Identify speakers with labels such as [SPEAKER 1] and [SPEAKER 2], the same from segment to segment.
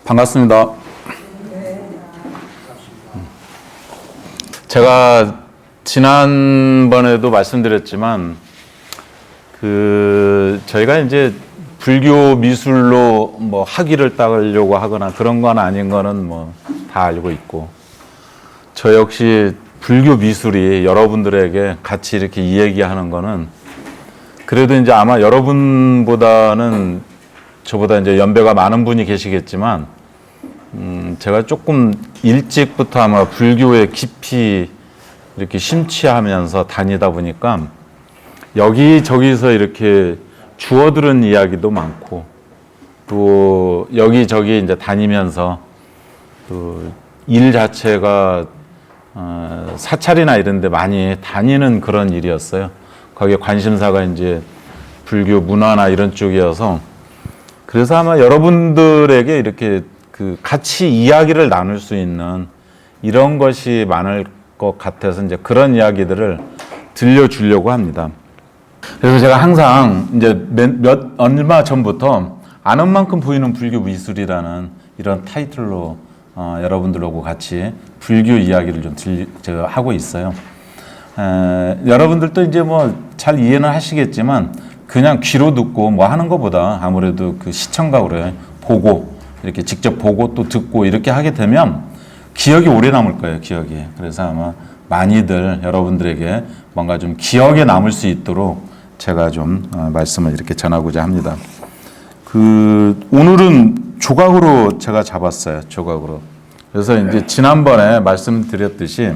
[SPEAKER 1] 반갑습니다. 제가 지난번에도 말씀드렸지만 저희가 이제 불교 미술로 뭐 학위를 따려고 하거나 그런 건 아닌 거는 뭐 다 알고 있고, 저 역시 불교 미술이 여러분들에게 같이 이렇게 이야기하는 거는 그래도 이제 아마 여러분보다는 저보다 이제 연배가 많은 분이 계시겠지만 제가 조금 일찍부터 아마 불교에 깊이 이렇게 심취하면서 다니다 보니까 여기저기서 이렇게 주워들은 이야기도 많고, 또 여기저기 이제 다니면서 또 일 자체가 사찰이나 이런 데 많이 다니는 그런 일이었어요. 거기에 관심사가 이제 불교 문화나 이런 쪽이어서, 그래서 아마 여러분들에게 이렇게 같이 이야기를 나눌 수 있는 이런 것이 많을 것 같아서 이제 그런 이야기들을 들려주려고 합니다. 그래서 제가 항상 이제 얼마 전부터 아는 만큼 보이는 불교 미술이라는 이런 타이틀로 여러분들하고 같이 불교 이야기를 좀 제가 하고 있어요. 여러분들도 이제 뭐 잘 이해는 하시겠지만 그냥 귀로 듣고 뭐 하는 것보다 아무래도 그 시청각으로 보고 이렇게 직접 보고 또 듣고 이렇게 하게 되면 기억이 오래 남을 거예요, 기억이. 그래서 아마 많이들 여러분들에게 뭔가 좀 기억에 남을 수 있도록 제가 좀 말씀을 이렇게 전하고자 합니다. 오늘은 조각으로 제가 잡았어요, 조각으로. 그래서 이제 지난번에 말씀드렸듯이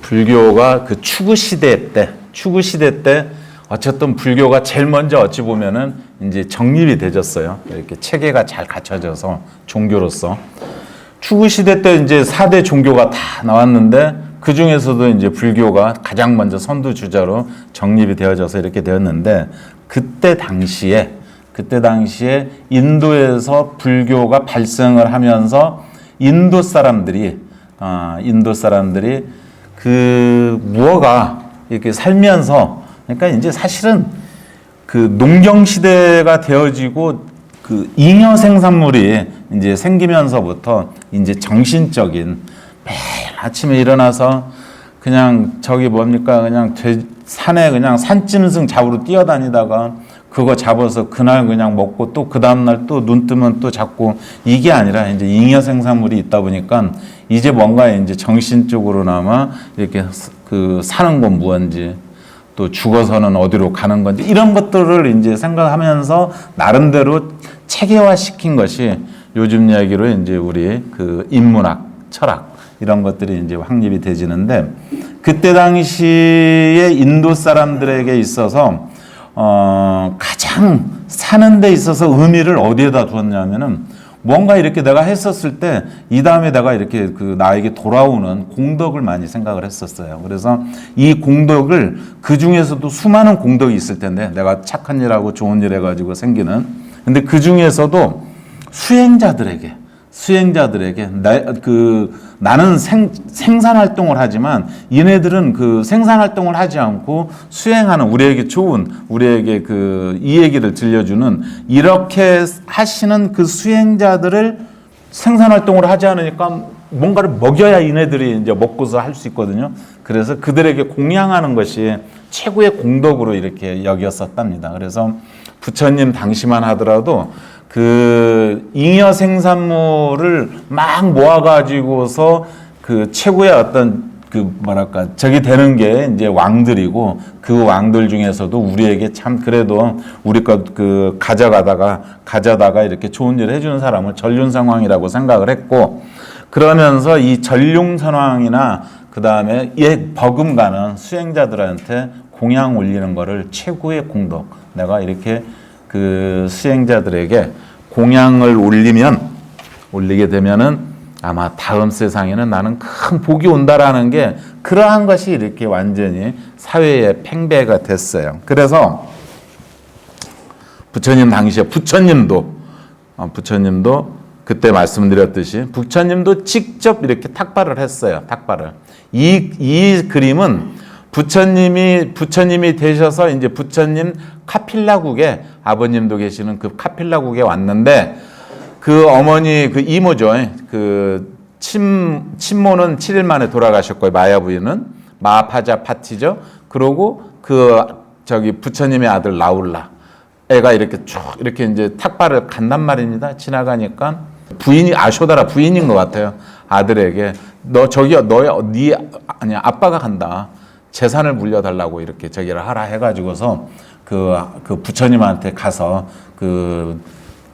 [SPEAKER 1] 불교가 그 추구 시대 때 어쨌든 불교가 제일 먼저 어찌 보면은 이제 정립이 되졌어요. 이렇게 체계가 잘 갖춰져서 종교로서. 추구 시대 때 이제 4대 종교가 다 나왔는데 그 중에서도 이제 불교가 가장 먼저 선두주자로 정립이 되어져서 이렇게 되었는데, 그때 당시에 인도에서 불교가 발생을 하면서 인도 사람들이 무어가 이렇게 살면서, 그러니까 이제 사실은 농경 시대가 되어지고 잉여 생산물이 이제 생기면서부터 이제 정신적인, 매일 아침에 일어나서 그냥 그냥 산에 그냥 산짐승 잡으러 뛰어다니다가 그거 잡아서 그날 그냥 먹고 또 그 다음날 또 눈 뜨면 또 잡고, 이게 아니라 이제 잉여 생산물이 있다 보니까 이제 뭔가 이제 정신적으로나마 이렇게 사는 건 무언지, 또 죽어서는 어디로 가는 건지, 이런 것들을 이제 생각하면서 나름대로 체계화 시킨 것이 요즘 이야기로 이제 우리 인문학, 철학, 이런 것들이 이제 확립이 되지는데, 그때 당시에 인도 사람들에게 있어서 가장 사는 데 있어서 의미를 어디에다 두었냐면은, 뭔가 이렇게 내가 했었을 때 이 다음에 내가 이렇게 나에게 돌아오는 공덕을 많이 생각을 했었어요. 그래서 이 공덕을, 그 중에서도 수많은 공덕이 있을 텐데, 내가 착한 일하고 좋은 일 해가지고 생기는, 근데 그 중에서도 수행자들에게 나는 생산 활동을 하지만 얘네들은 생산 활동을 하지 않고 수행하는, 우리에게 좋은, 우리에게 이 얘기를 들려주는, 이렇게 하시는 그 수행자들을 생산 활동을 하지 않으니까 뭔가를 먹여야 얘네들이 이제 먹고서 할 수 있거든요. 그래서 그들에게 공양하는 것이 최고의 공덕으로 이렇게 여겼었답니다. 그래서 부처님 당시만 하더라도 잉여 생산물을 막 모아가지고서 최고의 어떤 저기 되는 게 이제 왕들이고, 그 왕들 중에서도 우리에게 참 그래도 우리 것 가져다가 이렇게 좋은 일을 해주는 사람을 전륜선왕이라고 생각을 했고, 그러면서 이 전륜선왕이나 그 다음에 버금가는 수행자들한테 공양 올리는 거를 최고의 공덕, 내가 이렇게 수행자들에게 공양을 올리게 되면은 아마 다음 세상에는 나는 큰 복이 온다라는 게, 그러한 것이 이렇게 완전히 사회에 팽배가 됐어요. 그래서 부처님 당시에 부처님도 그때 말씀드렸듯이 부처님도 직접 이렇게 탁발을 했어요. 탁발을. 이 그림은 부처님이 되셔서 이제 부처님 카필라국에, 아버님도 계시는 그 카필라국에 왔는데, 그 어머니 그 이모죠. 그 친모는 7일 만에 돌아가셨고요. 마야 부인은 마파자 파티죠. 그러고 그 저기 부처님의 아들 라울라 애가 이렇게 쭉 이렇게 이제 탁발을 간단 말입니다. 지나가니까 부인이 아쇼다라 부인인 것 같아요. 아들에게 너 저기요 네 아니 아빠가 간다. 재산을 물려달라고 이렇게 저기를 하라 해가지고서 그 부처님한테 가서 그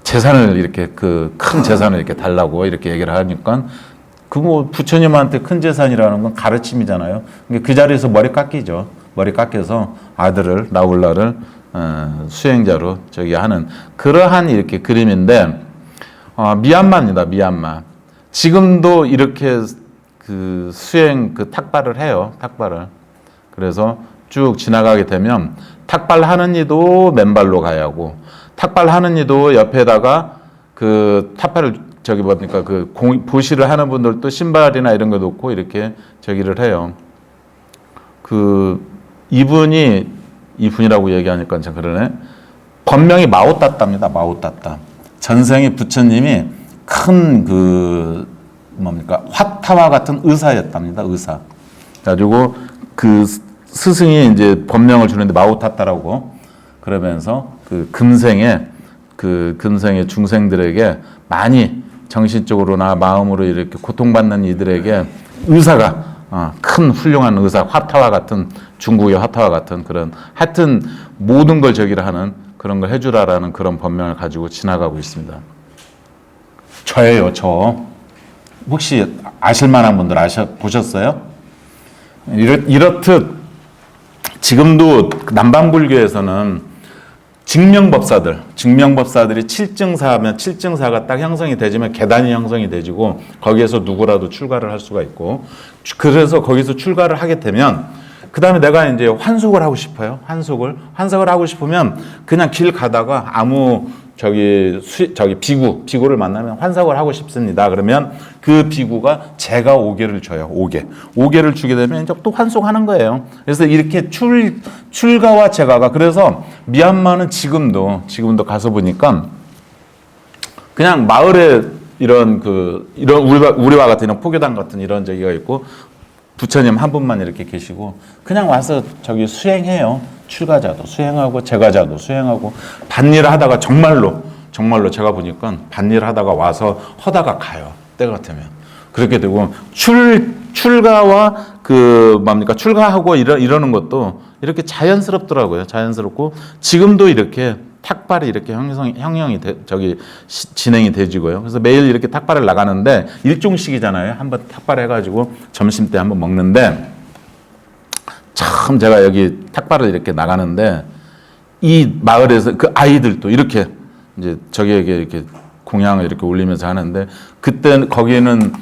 [SPEAKER 1] 재산을 이렇게 그 큰 재산을 이렇게 달라고 이렇게 얘기를 하니까 그 뭐 부처님한테 큰 재산이라는 건 가르침이잖아요. 그 자리에서 머리 깎이죠. 머리 깎여서 아들을 라울라를 수행자로 저기 하는 그러한 이렇게 그림인데 미얀마입니다. 미얀마. 지금도 이렇게 그 수행 그 탁발을 해요. 탁발을. 그래서 쭉 지나가게 되면 탁발하는 이도 맨발로 가야 하고 탁발하는 이도 옆에다가 그 탁발을 저기 뭡니까 그 보시를 하는 분들도 신발이나 이런 거 놓고 이렇게 저기를 해요. 그 이분이라고 얘기하니까 참 그러네. 본명이 마오따따입니다. 마오따따. 전생에 부처님이 큰 그 뭡니까 화타와 같은 의사였답니다. 의사. 가지고 그 스승이 이제 법명을 주는데 마오따따라고 그러면서 그 금생에 중생들에게 많이 정신적으로나 마음으로 이렇게 고통받는 이들에게 의사가 큰 훌륭한 의사 화타와 같은 중국의 화타와 같은 그런 하여튼 모든 걸 저기를 하는 그런 걸 해주라라는 그런 법명을 가지고 지나가고 있습니다. 저예요, 저. 혹시 아실 만한 분들 보셨어요? 이렇듯 지금도 남방불교에서는 증명법사들이 7증사하면 7증사가 딱 형성이 되지면 계단이 형성이 되지고 거기에서 누구라도 출가를 할 수가 있고 그래서 거기서 출가를 하게 되면 그 다음에 내가 이제 환속을 하고 싶어요. 환속을 하고 싶으면 그냥 길 가다가 아무 비구를 만나면 환석을 하고 싶습니다. 그러면 그 비구가 제가 5개를 줘요. 5개를 주게 되면 이제 또 환속하는 거예요. 그래서 이렇게 출가와 제가가 그래서 미얀마는 지금도 가서 보니까 그냥 마을에 이런 우리와 같은 이런 포교당 같은 이런 저기가 있고 부처님 한 분만 이렇게 계시고 그냥 와서 저기 수행해요. 출가자도 수행하고 제가자도 수행하고 밭일을 하다가 정말로 제가 보니까 밭일을 하다가 와서 하다가 가요. 때 같으면 그렇게 되고 출가와 출가하고 이러는 것도 이렇게 자연스럽더라고요. 자연스럽고 지금도 이렇게 탁발이 이렇게 진행이 되지고요. 그래서 매일 이렇게 탁발을 나가는데 일종씩이잖아요. 한번 탁발해가지고 점심 때 한번 먹는데 참 제가 여기 탁발을 이렇게 나가는데 이 마을에서 그 아이들도 이렇게 이제 저기에게 이렇게 공양을 이렇게 올리면서 하는데 그때 거기에는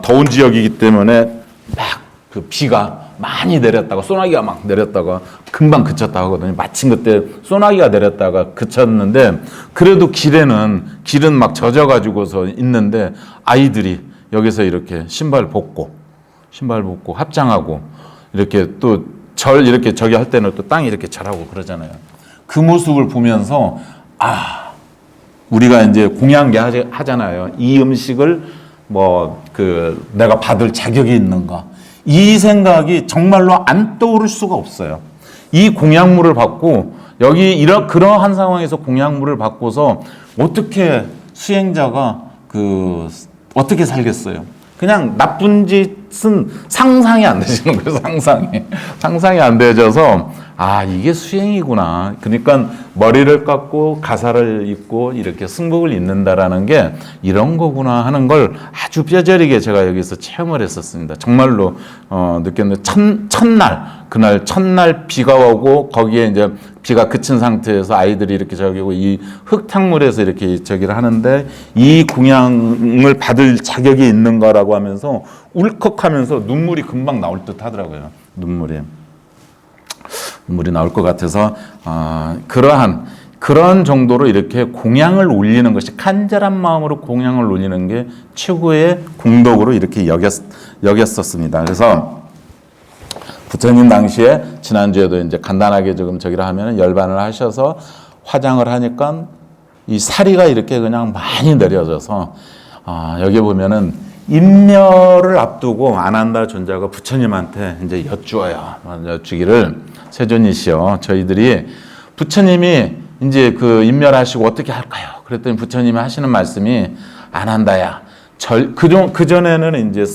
[SPEAKER 1] 더운 지역이기 때문에 막 그 비가 많이 내렸다가 소나기가 막 내렸다가 금방 그쳤다 하거든요. 마침 그때 소나기가 내렸다가 그쳤는데 그래도 길은 막 젖어가지고서 있는데 아이들이 여기서 이렇게 신발 벗고 합장하고 이렇게 또 이렇게 저기 할 때는 또 땅이 이렇게 절하고 그러잖아요. 그 모습을 보면서 우리가 이제 공양계 하잖아요. 이 음식을 내가 받을 자격이 있는가. 이 생각이 정말로 안 떠오를 수가 없어요. 이 공양물을 받고 그러한 상황에서 공양물을 받고서 어떻게 수행자가 어떻게 살겠어요? 그냥 나쁜 짓은 상상이 안 되시는 거예요. 상상이 안 되져서 이게 수행이구나. 그러니까 머리를 깎고 가사를 입고 이렇게 승복을 입는다라는 게 이런 거구나 하는 걸 아주 뼈저리게 제가 여기서 체험을 했었습니다. 정말로 느꼈는데 그날 첫날 비가 오고 거기에 이제 비가 그친 상태에서 아이들이 이렇게 저기고 이 흙탕물에서 이렇게 저기를 하는데 이 공양을 받을 자격이 있는 거라고 하면서 울컥하면서 눈물이 금방 나올 듯 하더라고요. 눈물이 나올 것 같아서 그런 정도로 이렇게 공양을 올리는 것이 간절한 마음으로 공양을 올리는 게 최고의 공덕으로 이렇게 여겼었습니다. 그래서 부처님 당시에 지난주에도 이제 간단하게 조금 저기를 하면 열반을 하셔서 화장을 하니까 이 사리가 이렇게 그냥 많이 내려져서 여기 보면은 인멸을 앞두고 아난다 존자가 부처님한테 이제 여쭈어요. 여쭈기를 세존이시여 저희들이 부처님이 이제 그 인멸하시고 어떻게 할까요? 그랬더니 부처님이 하시는 말씀이 아난다야. 그전에는 이제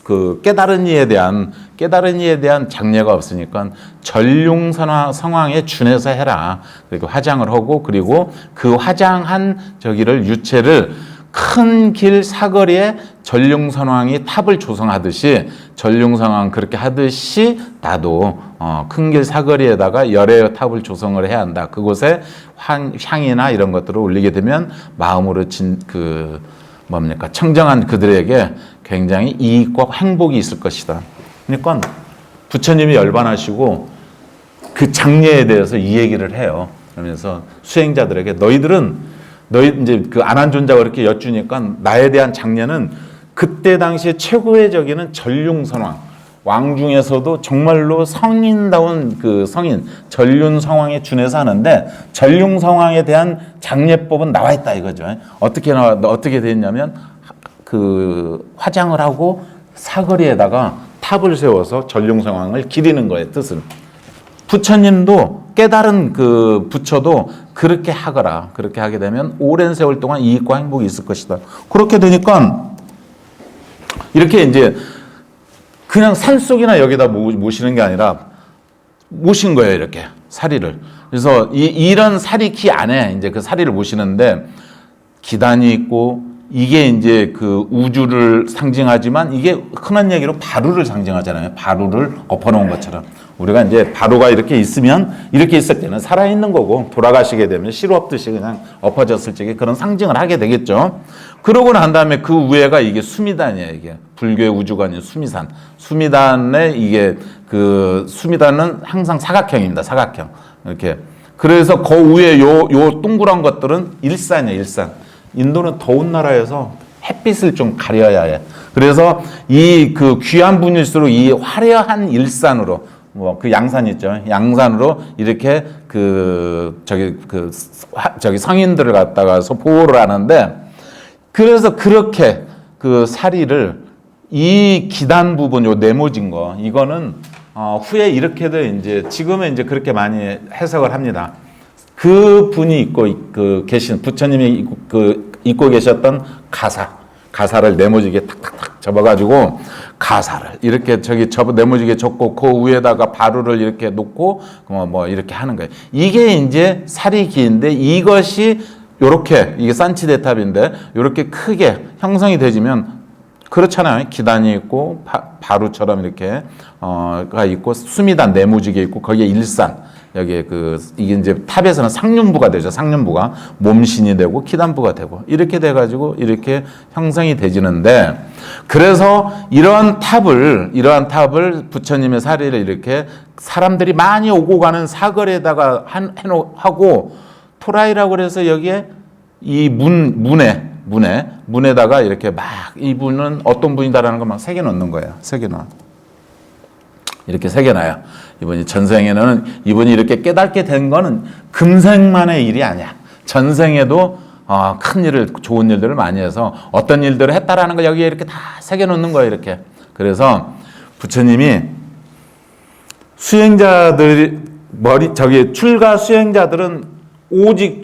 [SPEAKER 1] 그 깨달은 이에 대한 장례가 없으니까 전룡성왕에 준해서 해라. 그리고 화장을 하고 그리고 그 화장한 저기를 유체를 큰 길 사거리에 전룡선왕이 탑을 조성하듯이 전룡선왕 그렇게 하듯이 나도 큰 길 사거리에다가 열애의 탑을 조성을 해야 한다. 그곳에 향이나 이런 것들을 올리게 되면 마음으로 청정한 그들에게 굉장히 이익과 행복이 있을 것이다. 그러니까 부처님이 열반하시고 그 장례에 대해서 이 얘기를 해요. 그러면서 수행자들에게 너희 이제 그 안한존자가 그렇게 여쭈니까 나에 대한 장례는 그때 당시에 최고의 저기는 전룡선왕 왕 중에서도 정말로 성인다운 그 성인 전륜성왕에 준해서 하는데 전륜성왕에 대한 장례법은 나와 있다 이거죠. 어떻게 됐냐면 그 화장을 하고 사거리에다가 탑을 세워서 전륜성왕을 기리는 거예요. 뜻은 부처님도 깨달은 그 부처도 그렇게 하거라. 그렇게 하게 되면 오랜 세월 동안 이익과 행복이 있을 것이다. 그렇게 되니까 이렇게 이제 그냥 산속이나 여기다 모시는 게 아니라 모신 거예요. 이렇게 사리를. 그래서 이런 사리키 안에 이제 그 사리를 모시는데 기단이 있고 이게 이제 그 우주를 상징하지만 이게 흔한 얘기로 바루를 상징하잖아요. 바루를 엎어놓은 것처럼. 우리가 이제 바루가 이렇게 있으면 이렇게 있을 때는 살아있는 거고 돌아가시게 되면 시루 엎듯이 그냥 엎어졌을 적에 그런 상징을 하게 되겠죠. 그러고 난 다음에 그 위에가 이게 수미단이에요. 이게 불교의 우주관인 수미산. 수미단에 이게 그 수미단은 항상 사각형입니다. 사각형. 이렇게. 그래서 그 위에 요 동그란 것들은 일산이에요. 일산. 인도는 더운 나라에서 햇빛을 좀 가려야 해. 그래서 이 그 귀한 분일수록 이 화려한 일산으로 그 양산 있죠. 양산으로 이렇게 저기 성인들을 갖다가서 보호를 하는데 그래서 그렇게 그 사리를 이 기단 부분 요 네모진 거 이거는 후에 이렇게도 이제 지금은 이제 그렇게 많이 해석을 합니다. 그 분이 있고 계신 부처님이 입고 계셨던 가사를 네모지게 탁탁탁 접어가지고 가사를 이렇게 네모지게 접고 그 위에다가 바루를 이렇게 놓고 뭐 이렇게 하는 거예요. 이게 이제 사리기인데 이것이 요렇게 이게 산치대탑인데 요렇게 크게 형성이 되지면 그렇잖아요. 기단이 있고 바루처럼 이렇게 가 있고 수미단 네모지게 있고 거기에 일산 여기에 이게 이제 탑에서는 상륜부가 되죠. 상륜부가 몸신이 되고 기단부가 되고 이렇게 돼가지고 이렇게 형성이 되지는데 그래서 이러한 탑을 부처님의 사리를 이렇게 사람들이 많이 오고 가는 사거리에다가 하고 토라이라고 그래서 여기에 이 문에다가 이렇게 막 이분은 어떤 분이다라는 걸 막 새겨놓는 거예요. 새겨놔. 이렇게 새겨놔요. 이분이 전생에는 이분이 이렇게 깨닫게 된 거는 금생만의 일이 아니야. 전생에도 큰 일을 좋은 일들을 많이 해서 어떤 일들을 했다라는 걸 여기에 이렇게 다 새겨놓는 거예요. 이렇게. 그래서 부처님이 수행자들이 출가 수행자들은 오직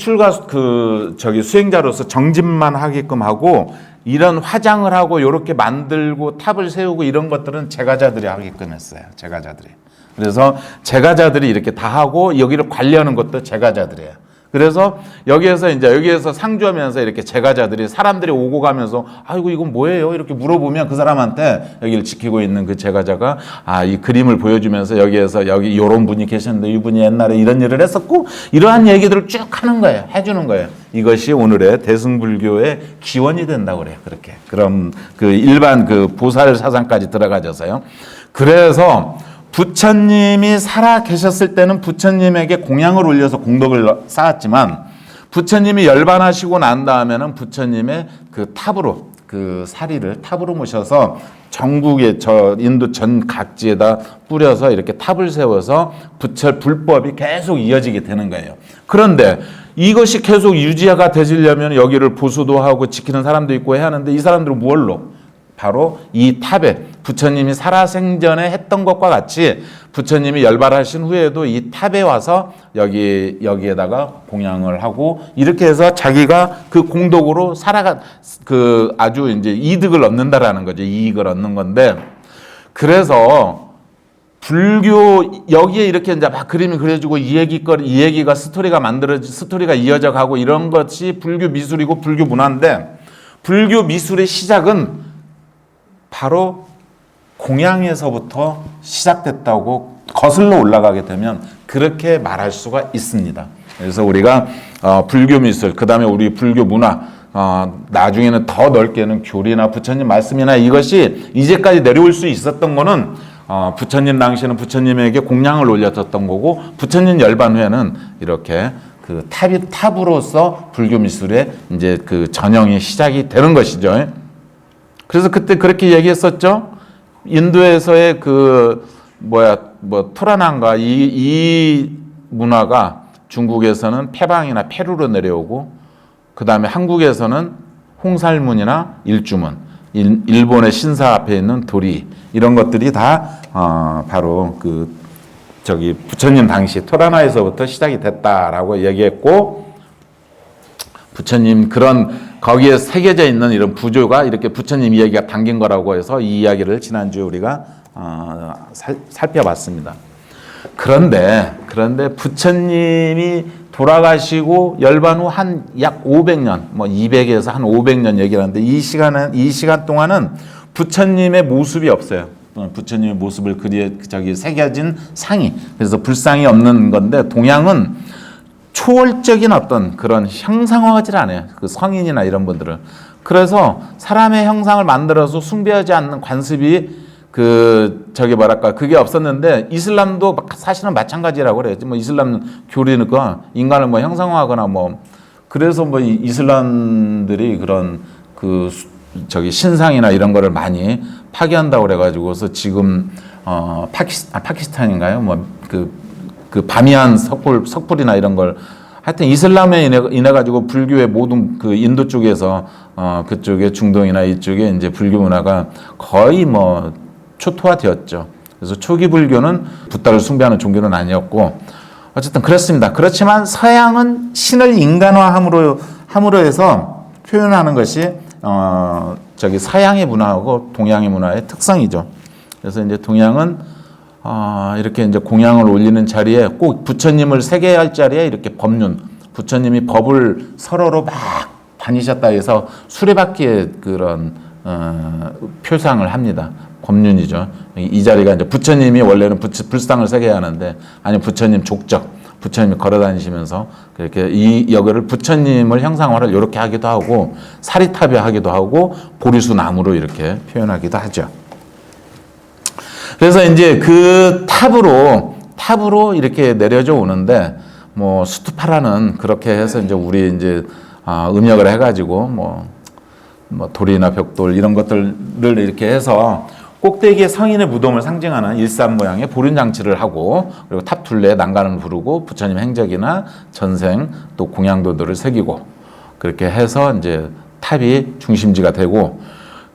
[SPEAKER 1] 수행자로서 정진만 하게끔 하고 이런 화장을 하고 이렇게 만들고 탑을 세우고 이런 것들은 제가자들이 하게끔 했어요. 제가자들이. 그래서 제가자들이 이렇게 다 하고 여기를 관리하는 것도 제가자들이에요. 그래서 여기에서 상주하면서 이렇게 제가자들이 사람들이 오고 가면서 아이고 이건 뭐예요? 이렇게 물어보면 그 사람한테 여기를 지키고 있는 그 제가자가 이 그림을 보여주면서 여기 요런 분이 계셨는데 이분이 옛날에 이런 일을 했었고 이러한 얘기들을 쭉 하는 거예요. 해주는 거예요. 이것이 오늘의 대승불교의 기원이 된다고 그래요. 그렇게. 그럼 일반 보살 사상까지 들어가져서요. 그래서 부처님이 살아 계셨을 때는 부처님에게 공양을 올려서 공덕을 쌓았지만 부처님이 열반하시고 난 다음에는 부처님의 탑으로 그 사리를 탑으로 모셔서 전국의 저 인도 전 각지에다 뿌려서 이렇게 탑을 세워서 불법이 계속 이어지게 되는 거예요. 그런데 이것이 계속 유지가 되시려면 여기를 보수도 하고 지키는 사람도 있고 해야 하는데 이 사람들은 뭘로? 바로 이 탑에 부처님이 살아생전에 했던 것과 같이 부처님이 열반하신 후에도 이 탑에 와서 여기에다가 공양을 하고 이렇게 해서 자기가 그 공덕으로 그 아주 이제 이득을 얻는다라는 거죠. 이익을 얻는 건데 그래서 불교 여기에 이렇게 이제 막 그림이 그려지고 이 얘기가 스토리가 이어져 가고 이런 것이 불교 미술이고 불교 문화인데 불교 미술의 시작은 바로 공양에서부터 시작됐다고 거슬러 올라가게 되면 그렇게 말할 수가 있습니다. 그래서 우리가 불교 미술, 그 다음에 우리 불교 문화, 나중에는 더 넓게는 교리나 부처님 말씀이나 이것이 이제까지 내려올 수 있었던 거는 부처님 당시에는 부처님에게 공양을 올렸었던 거고 부처님 열반 후에는 이렇게 그 탑으로서 불교 미술의 이제 그 전형이 시작이 되는 것이죠. 그래서 그때 그렇게 얘기했었죠. 인도에서의 토라난가 이 문화가 중국에서는 패방이나 페루로 내려오고 그 다음에 한국에서는 홍살문이나 일주문, 일본의 신사 앞에 있는 도리 이런 것들이 다 바로 부처님 당시 토라나에서부터 시작이 됐다라고 얘기했고 부처님 거기에 새겨져 있는 이런 부조가 이렇게 부처님 이야기가 담긴 거라고 해서 이 이야기를 지난주에 우리가 살펴봤습니다. 그런데 부처님이 돌아가시고 열반 후 한 약 500년, 200에서 한 500년 얘기를 하는데 이 시간 동안은 부처님의 모습이 없어요. 부처님의 모습을 새겨진 상이, 그래서 불상이 없는 건데 동양은 초월적인 어떤 그런 형상화하지 않아요. 그 성인이나 이런 분들은. 그래서 사람의 형상을 만들어서 숭배하지 않는 관습이 그게 없었는데 이슬람도 사실은 마찬가지라고 그래요. 이슬람 교리니까 인간을 형상화하거나 그래서 이슬람들이 그런 신상이나 이런 거를 많이 파괴한다고 그래가지고서 지금 파키스탄인가요? 그 바미안 석불이나 이런 걸 하여튼 이슬람에 인해 가지고 불교의 모든 그 인도 쪽에서 그쪽에 중동이나 이쪽에 이제 불교 문화가 거의 초토화되었죠. 그래서 초기 불교는 붓다를 숭배하는 종교는 아니었고 어쨌든 그렇습니다. 그렇지만 서양은 신을 인간화함으로 해서 표현하는 것이 서양의 문화하고 동양의 문화의 특성이죠. 그래서 이제 동양은 이렇게 이제 공양을 올리는 자리에 꼭 부처님을 새겨야 할 자리에 이렇게 부처님이 법을 서로로 막 다니셨다 해서 수레바퀴의 그런 표상을 합니다. 법륜이죠. 이 자리가 이제 부처님이 원래는 불상을 새겨야 하는데 아니 부처님 부처님이 걸어 다니시면서 그렇게 이 여기를 부처님을 형상화를 이렇게 하기도 하고 사리탑에 하기도 하고 보리수 나무로 이렇게 표현하기도 하죠. 그래서 이제 그 탑으로 이렇게 내려져 오는데 수투파라는 그렇게 해서 이제 우리 이제 음역을 해가지고 돌이나 벽돌 이런 것들을 이렇게 해서 꼭대기에 성인의 무덤을 상징하는 일산 모양의 보륜 장치를 하고 그리고 탑 둘레에 난간을 부르고 부처님 행적이나 전생 또 공양도들을 새기고 그렇게 해서 이제 탑이 중심지가 되고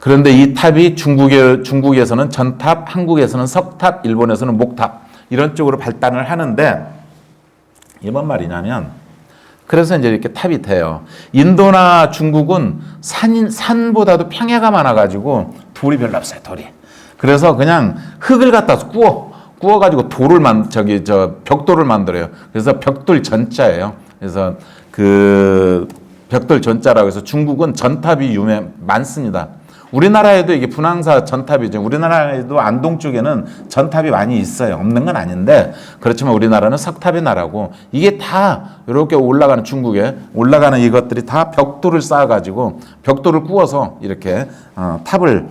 [SPEAKER 1] 그런데 이 탑이 중국에서는 전탑, 한국에서는 석탑, 일본에서는 목탑 이런 쪽으로 발달을 하는데 이게 뭔 말이냐면 그래서 이제 이렇게 탑이 돼요. 인도나 중국은 산보다도 평야가 많아가지고 돌이 별로 없어요. 돌이. 그래서 그냥 흙을 갖다 구워가지고 벽돌을 만들어요. 그래서 벽돌 전자예요. 그래서 벽돌 전자라고 해서 중국은 전탑이 많습니다. 우리나라에도 이게 분황사 전탑이죠. 우리나라에도 안동 쪽에는 전탑이 많이 있어요. 없는 건 아닌데 그렇지만 우리나라는 석탑의 나라고 이게 다 이렇게 올라가는 중국에 올라가는 이것들이 다 벽돌을 쌓아가지고 벽돌을 구워서 이렇게 탑을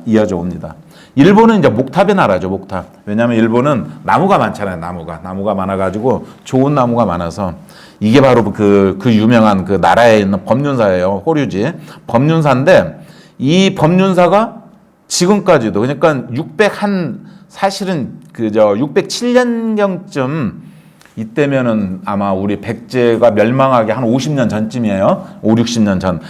[SPEAKER 1] 이어져 옵니다. 일본은 이제 목탑의 나라죠. 목탑. 왜냐하면 일본은 나무가 많잖아요. 나무가 많아가지고 좋은 나무가 많아서 이게 바로 그 유명한 그 나라에 있는 법륜사예요. 호류지. 법륜사인데 이 법륜사가 지금까지도 그러니까 사실은 607년경쯤 이때면은 아마 우리 백제가 멸망하기 한 50년 전쯤이에요. 5, 60년 전.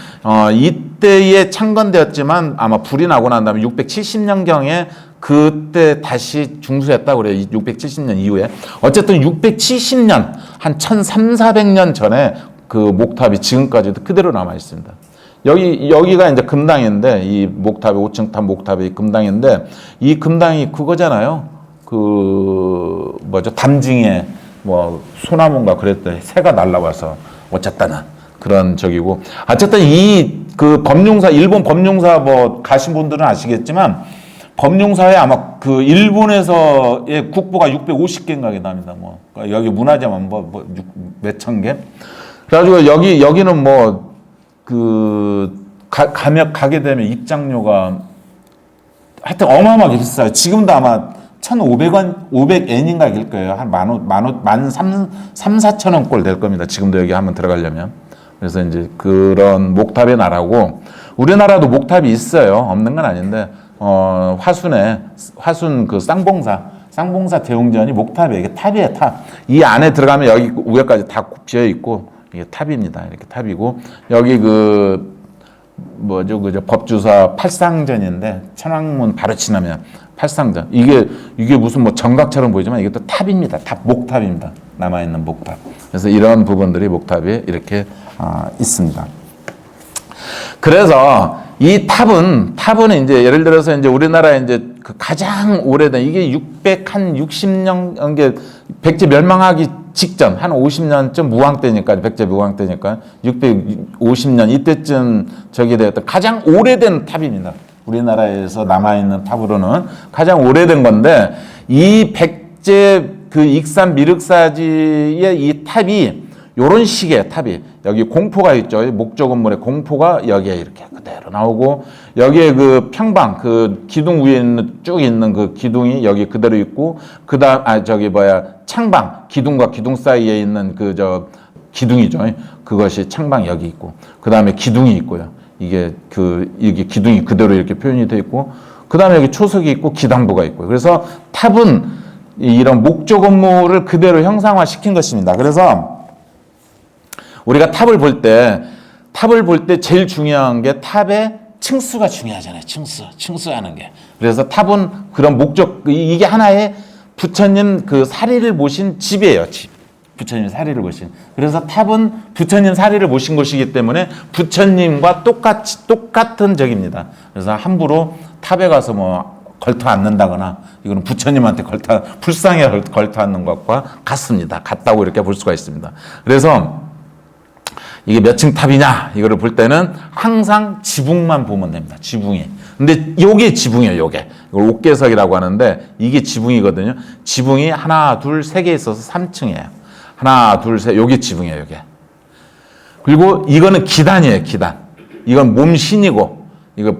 [SPEAKER 1] 이때에 창건되었지만 아마 불이 나고 난 다음에 670년경에 그때 다시 중수했다고 그래요. 670년 이후에. 어쨌든 670년, 한 1300~400년 전에 그 목탑이 지금까지도 그대로 남아 있습니다. 여기가 이제 금당인데, 이 목탑이 5층 탑 목탑이 금당인데, 이 금당이 그거잖아요. 담징에 소나무인가 그랬더니 새가 날라와서 어쨌다는 그런 적이고. 어쨌든 법룡사, 일본 법룡사 가신 분들은 아시겠지만, 법룡사에 아마 일본에서의 국보가 650개인가 납니다. 여기 문화재만 몇천 개. 그래가지고 여기는 가게 되면 입장료가 하여튼 어마어마하게 비싸요. 지금도 아마 1,500원, 500엔인가 일 거예요. 한 13,000~14,000원 꼴 될 겁니다. 지금도 여기 한번 들어가려면. 그래서 이제 그런 목탑의 나라고, 우리나라도 목탑이 있어요. 없는 건 아닌데, 화순 쌍봉사 대웅전이 목탑이에요. 이게 탑이에요, 탑. 이 안에 들어가면 여기 위에까지 다 비어 있고, 이게 탑입니다. 이렇게 탑이고, 여기 법주사 팔상전인데, 천왕문 바로 지나면 팔상전. 이게 무슨 정각처럼 보이지만 이게 또 탑입니다. 목탑입니다. 남아있는 목탑. 그래서 이런 부분들이 목탑에 이렇게 있습니다. 그래서 이 탑은 이제 예를 들어서 이제 우리나라에 이제 가장 오래된 이게 660년 게 백제 멸망하기 직전 한 50년쯤 무왕 때니까, 백제 무왕 때니까 650년 이때쯤 되었던 가장 오래된 탑입니다. 우리나라에서 남아있는 탑으로는 가장 오래된 건데, 이 백제 익산 미륵사지의 이 탑이 요런 식의 탑이, 여기 공포가 있죠. 목조 건물에 공포가 여기에 이렇게 그대로 나오고, 여기에 평방, 기둥 위에 쭉 있는 기둥이 여기 그대로 있고, 창방, 기둥과 기둥 사이에 있는 기둥이죠. 그것이 창방 여기 있고, 그 다음에 기둥이 있고요. 이게 기둥이 그대로 이렇게 표현이 되어 있고, 그 다음에 여기 초석이 있고, 기단부가 있고요. 그래서 탑은 이런 목조 건물을 그대로 형상화시킨 것입니다. 그래서 우리가 탑을 볼 때 제일 중요한 게 탑의 층수가 중요하잖아요. 층수하는 게. 그래서 탑은 그런 이게 하나의 부처님 사리를 모신 집이에요. 집. 부처님 사리를 모신. 그래서 탑은 부처님 사리를 모신 곳이기 때문에 부처님과 똑같은 적입니다. 그래서 함부로 탑에 가서 걸터 앉는다거나, 이거는 부처님한테 불상에 걸터 앉는 것과 같습니다. 같다고 이렇게 볼 수가 있습니다. 그래서 이게 몇 층 탑이냐 이거를 볼 때는 항상 지붕만 보면 됩니다. 지붕이. 근데 요게 지붕이에요. 요게. 이걸 옥계석이라고 하는데 이게 지붕이거든요. 지붕이 하나, 둘, 세 개 있어서 3층이에요. 하나, 둘, 셋. 요게 지붕이에요. 요게. 그리고 이거는 기단이에요. 기단. 이건 몸신이고, 이거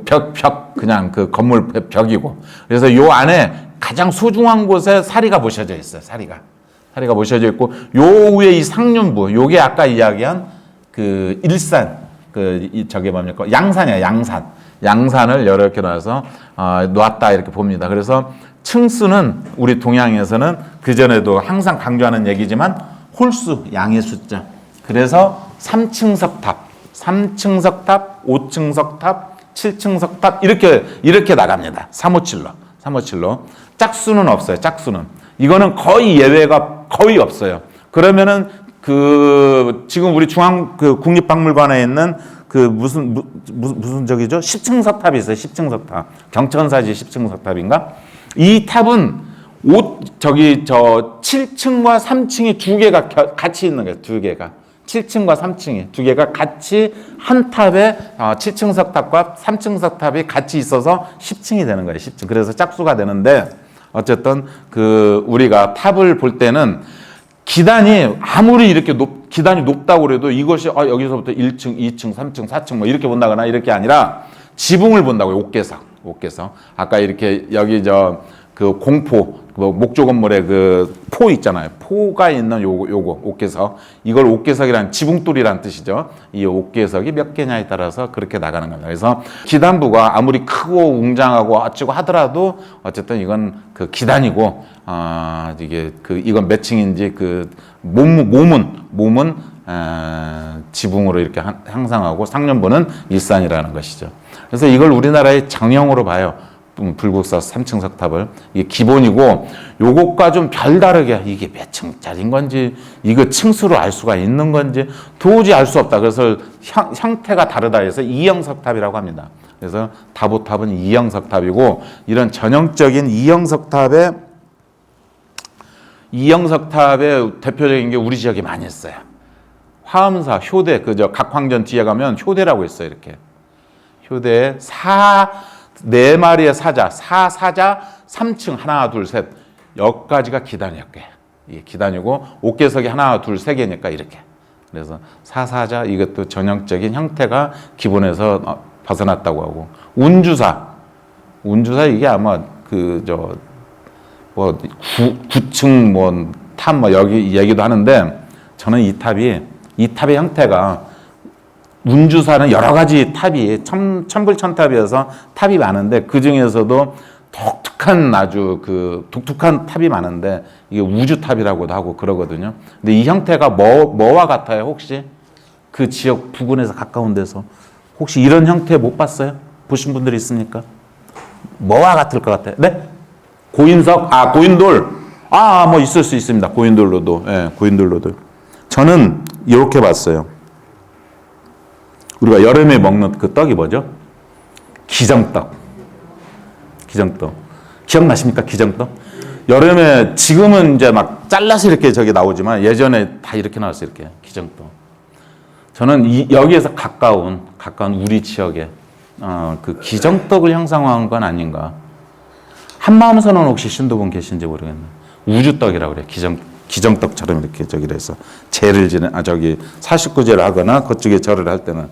[SPEAKER 1] 그냥 건물 벽이고. 그래서 요 안에 가장 소중한 곳에 사리가 모셔져 있어요. 사리가 모셔져 있고, 요 위에 이 상륜부, 요게 아까 이야기한 일산, 양산이에요. 양산을 이렇게 놔서 놨다 이렇게 봅니다. 그래서 층수는 우리 동양에서는 그전에도 항상 강조하는 얘기지만 홀수, 양의 숫자. 그래서 3층석 탑, 5층석 탑, 7층석 탑 이렇게 나갑니다. 357로. 짝수는 없어요. 짝수는. 이거는 거의 예외가 거의 없어요. 그러면은 지금 우리 국립박물관에 있는 무슨 적이죠? 10층석 탑이 있어요. 10층석 탑. 경천사지 10층석 탑인가? 이 탑은 7층과 3층이 두 개가 같이 있는 거예요. 두 개가. 7층과 3층이 두 개가 같이 한 탑에 7층석 탑과 3층석 탑이 같이 있어서 10층이 되는 거예요. 10층. 그래서 짝수가 되는데, 어쨌든 우리가 탑을 볼 때는 기단이 아무리 이렇게 기단이 높다고 그래도 이것이 여기서부터 1층, 2층, 3층, 4층 이렇게 본다거나 이렇게 아니라 지붕을 본다고요. 옥계석. 아까 이렇게 여기 그 공포, 뭐 목조 건물에 그 포 있잖아요. 포가 있는 요거 옥계석. 이걸 옥계석이란 지붕돌이란 뜻이죠. 이 옥계석이 몇 개냐에 따라서 그렇게 나가는 겁니다. 그래서 기단부가 아무리 크고 웅장하고 어쩌고 하더라도 어쨌든 이건 그 기단이고, 이게 이건 몇 층인지 그 몸은 지붕으로 이렇게 형상하고 상년부는 일산이라는 것이죠. 그래서 이걸 우리나라의 정형으로 봐요. 불국사 3층 석탑을. 이게 기본이고, 요것과 좀 별다르게 이게 몇 층짜리인 건지, 이거 층수로 알 수가 있는 건지 도저히 알 수 없다. 그래서 형태가 다르다 해서 이형 석탑이라고 합니다. 그래서 다보탑은 이형 석탑이고, 이런 전형적인 이형 석탑의 대표적인 게 우리 지역에 많이 있어요. 화엄사, 효대, 각황전 뒤에 가면 효대라고 있어요. 이렇게 효대에 네 마리의 사자 3층 하나 둘 셋 여기까지가 기단이었게. 이게 기단이고, 옥계석이 하나 둘 세 개니까 이렇게. 그래서 사자 이것도 전형적인 형태가 기본에서 벗어났다고 하고, 운주사 이게 아마 9층 탑 여기 얘기도 하는데, 저는 이 탑의 형태가, 운주사는 여러 가지 탑이 천불천탑이어서 탑이 많은데, 그 중에서도 독특한 탑이 많은데, 이게 우주탑이라고도 하고 그러거든요. 근데 이 형태가 뭐와 같아요? 혹시 그 지역 부근에서 가까운 데서 혹시 이런 형태 못 봤어요? 보신 분들이 있습니까? 뭐와 같을 것 같아요? 네? 고인석, 고인돌. 뭐 있을 수 있습니다. 고인돌로도. 예, 고인돌로도. 저는 이렇게 봤어요. 우리가 여름에 먹는 그 떡이 뭐죠? 기정떡. 기억나십니까? 기정떡? 여름에, 지금은 이제 막 잘라서 이렇게 나오지만, 예전에 다 이렇게 나왔어요. 이렇게. 기정떡. 저는 여기에서 가까운 우리 지역에, 그 기정떡을 형상화한 건 아닌가. 한마음선언 혹시 신도분 계신지 모르겠네. 우주떡이라고 그래요. 기정떡처럼 이렇게 해서 제를 사십구제를 하거나 그쪽에 절을 할 때는.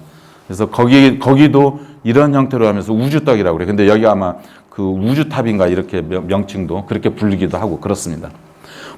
[SPEAKER 1] 그래서 거기도 이런 형태로 하면서 우주떡이라고 그래요. 근데 여기 아마 그 우주탑인가 이렇게 명칭도 그렇게 불리기도 하고 그렇습니다.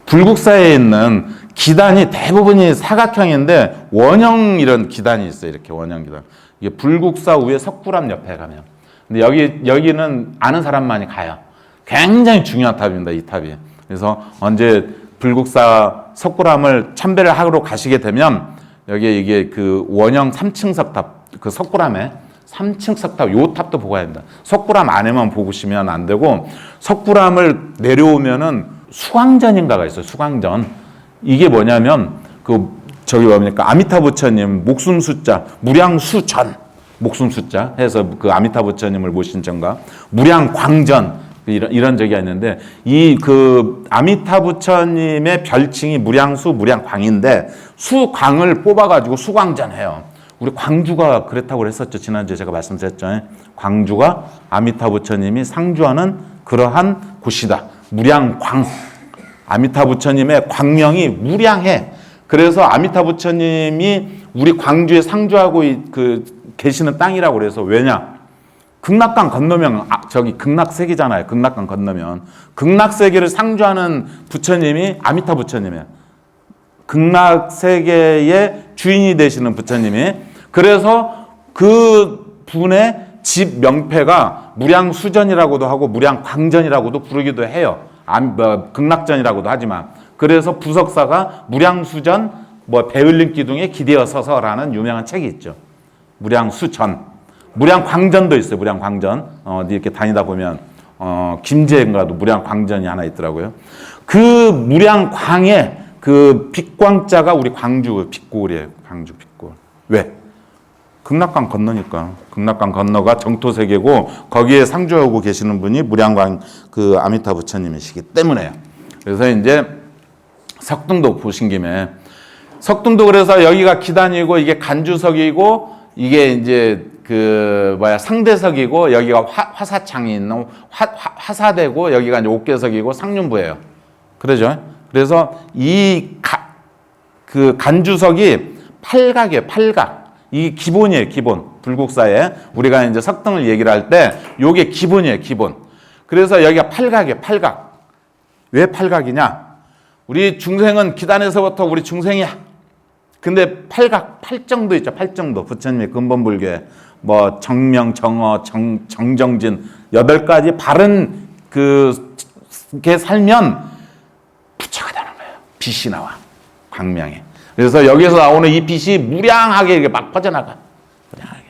[SPEAKER 1] 불국사에 있는 기단이 대부분이 사각형인데, 원형 이런 기단이 있어요. 이렇게 원형 기단. 이게 불국사 위에 석굴암 옆에 가면. 근데 여기는 아는 사람만이 가요. 굉장히 중요한 탑입니다. 이 탑이. 그래서 언제 불국사 석굴암을 참배를 하러 가시게 되면, 여기에 이게 그 원형 3층 석탑, 그 석굴암에 3층 석탑, 요 탑도 보고 가야 됩니다. 석굴암 안에만 보시면 안 되고, 석굴암을 내려오면은 수광전인가가 있어요. 수광전. 이게 뭐냐면, 뭡니까? 아미타 부처님 목숨 숫자, 무량수전, 목숨 숫자 해서 그 아미타 부처님을 모신 전가, 무량광전, 이런 적이 있는데, 아미타 부처님의 별칭이 무량수, 무량광인데, 수광을 뽑아가지고 수광전해요. 우리 광주가 그랬다고 그랬었죠. 지난주에 제가 말씀드렸죠. 광주가 아미타 부처님이 상주하는 그러한 곳이다. 무량광. 아미타 부처님의 광명이 무량해. 그래서 아미타 부처님이 우리 광주에 상주하고 계시는 땅이라고 그래서, 왜냐? 극락강 건너면 극락세계잖아요. 극락강 건너면 극락세계를 상주하는 부처님이 아미타 부처님이에요. 극락세계의 주인이 되시는 부처님이. 그래서 그 분의 집 명패가 무량수전이라고도 하고 무량광전이라고도 부르기도 해요. 극락전이라고도 하지만. 그래서 부석사가 무량수전 배을림 기둥에 기대어 서서라는 유명한 책이 있죠. 무량수전. 무량광전도 있어요. 무량광전. 이렇게 다니다 보면 김제인가도 무량광전이 하나 있더라고요. 그 무량광의 그 빛광자가 우리 광주 빛골이에요. 광주 빛골. 왜? 극락강 건너니까. 극락강 건너가 정토세계고, 거기에 상주하고 계시는 분이 무량광 그 아미타 부처님이시기 때문에요. 그래서 이제 석등도 보신 김에, 석등도 그래서 여기가 기단이고, 이게 간주석이고, 이게 이제 상대석이고, 여기가 화사창이 있는 화사대고, 여기가 이제 옥계석이고 상륜부예요. 그러죠? 그래서 그 간주석이 팔각이에요. 팔각. 이 기본이에요. 기본. 불국사에 우리가 이제 석등을 얘기를 할 때 요게 기본이에요. 기본. 그래서 여기가 팔각이에요. 팔각. 왜 팔각이냐? 우리 중생은 기단에서부터 우리 중생이야. 근데 팔각, 팔정도 있죠. 팔정도. 부처님의 근본불교에 뭐 정명, 정어, 정정진 8가지 바른 그게 살면 부처가 되는 거예요. 빛이 나와. 광명이. 그래서 여기서 나오는 이 빛이 무량하게 이렇게 막 퍼져나가. 무량하게.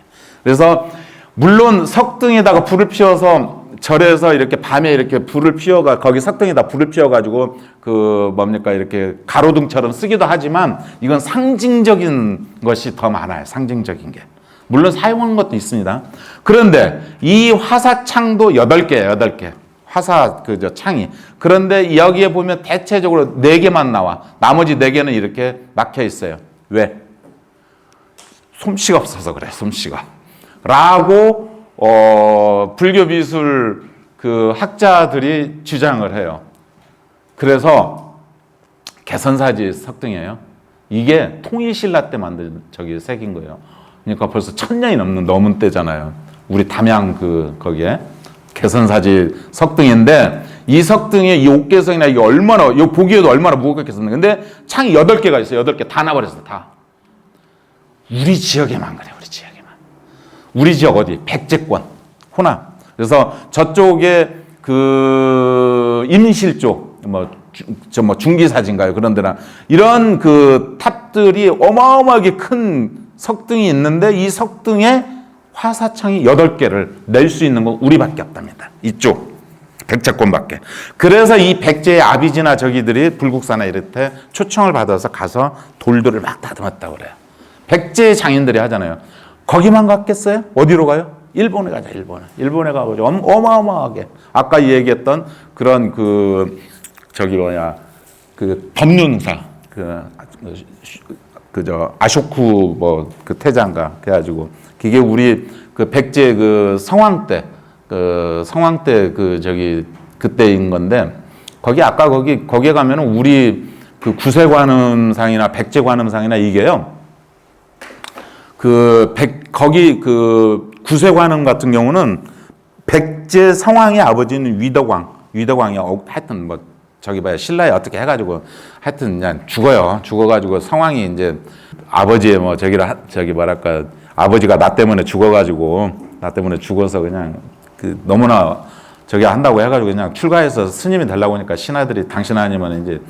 [SPEAKER 1] 그래서 물론 석등에다가 불을 피워서 절에서 이렇게 밤에 이렇게 불을 피워가 거기 석등에다 불을 피워가지고 그 뭡니까 이렇게 가로등처럼 쓰기도 하지만 이건 상징적인 것이 더 많아요. 상징적인 게. 물론 사용하는 것도 있습니다. 그런데 이 화사창도 8개예요. 8개. 화사 창이. 그런데 여기에 보면 대체적으로 4개만 나와. 나머지 4개는 이렇게 막혀 있어요. 왜? 솜씨가 없어서 그래. 솜씨가. 라고 불교 미술 그 학자들이 주장을 해요. 그래서 개선사지 석등이에요. 이게 통일신라 때 만든 저기 색인 거예요. 그러니까 벌써 1000년이 넘은 때잖아요. 우리 담양 거기에 개선사지 석등인데 이 석등의 이 옥개성이나 이게 얼마나 이 보기에도 얼마나 무겁겠습니까? 근데 창이 8개가 있어요. 8개 다 나버렸어. 다. 우리 지역에만 그래. 우리 지역에만. 우리 지역 어디? 백제권, 호남. 그래서 저쪽에 그 임실 쪽, 뭐 중기사진가요? 그런 데나 이런 그 탑들이 어마어마하게 큰 석등이 있는데 이 석등에 화사창이 8개를 낼 수 있는 건 우리밖에 없답니다. 이쪽 백제권밖에. 그래서 이 백제의 아비지나 저기들이 불국사나 이럴 때 초청을 받아서 가서 돌들을 막 다듬었다고 그래요. 백제 장인들이 하잖아요. 거기만 갔겠어요? 어디로 가요? 일본에 가자. 일본에 가고 어마어마하게 아까 얘기했던 그런 그 법륜사 아쇼쿠 그 태장가 그래가지고 그게 우리 그 백제 그 성왕 때 그때인 건데 거기 아까 거기에 가면은 우리 그 구세관음상이나 백제관음상이나 이게요. 거기 구세관음 같은 경우는 백제 성왕의 아버지는 위덕왕이 하여튼 신라에 어떻게 해가지고 하여튼 그냥 죽어요. 죽어가지고 성왕이 이제 아버지의 아버지가 나 때문에 죽어서 그냥 너무나 한다고 해가지고 그냥 출가해서 스님이 되려고 하니까 신하들이 당신 아니면 이제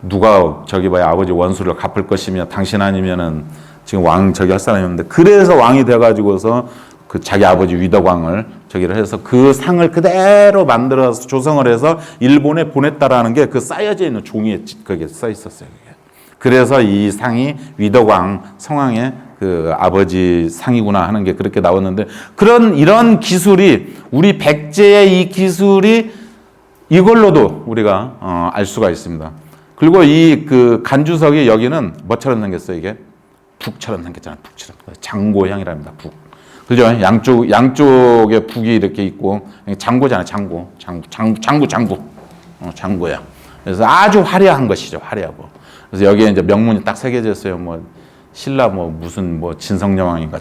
[SPEAKER 1] 누가 아버지 원수를 갚을 것이며 당신 아니면은 지금 왕 할 사람이 없는데 그래서 왕이 돼가지고서 그 자기 아버지 위덕왕을 해서 그 상을 그대로 만들어서 조성을 해서 일본에 보냈다라는 게 그 쌓여져 있는 종이에 그게 써 있었어요. 그래서 이 상이 위덕왕 성왕의 그 아버지 상이구나 하는 게 그렇게 나왔는데 이런 기술이 우리 백제의 이 기술이 이걸로도 우리가 알 수가 있습니다. 그리고 이 간주석이 여기는 뭐처럼 생겼어요? 이게 북처럼 생겼잖아요. 북처럼 장고형이랍니다. 북. 그죠? 양쪽에 북이 이렇게 있고 장고잖아요. 장고야. 그래서 아주 화려한 것이죠. 화려하고. 그래서 여기에 이제 명문이 딱 새겨져 있어요. 신라 무슨 진성여왕인가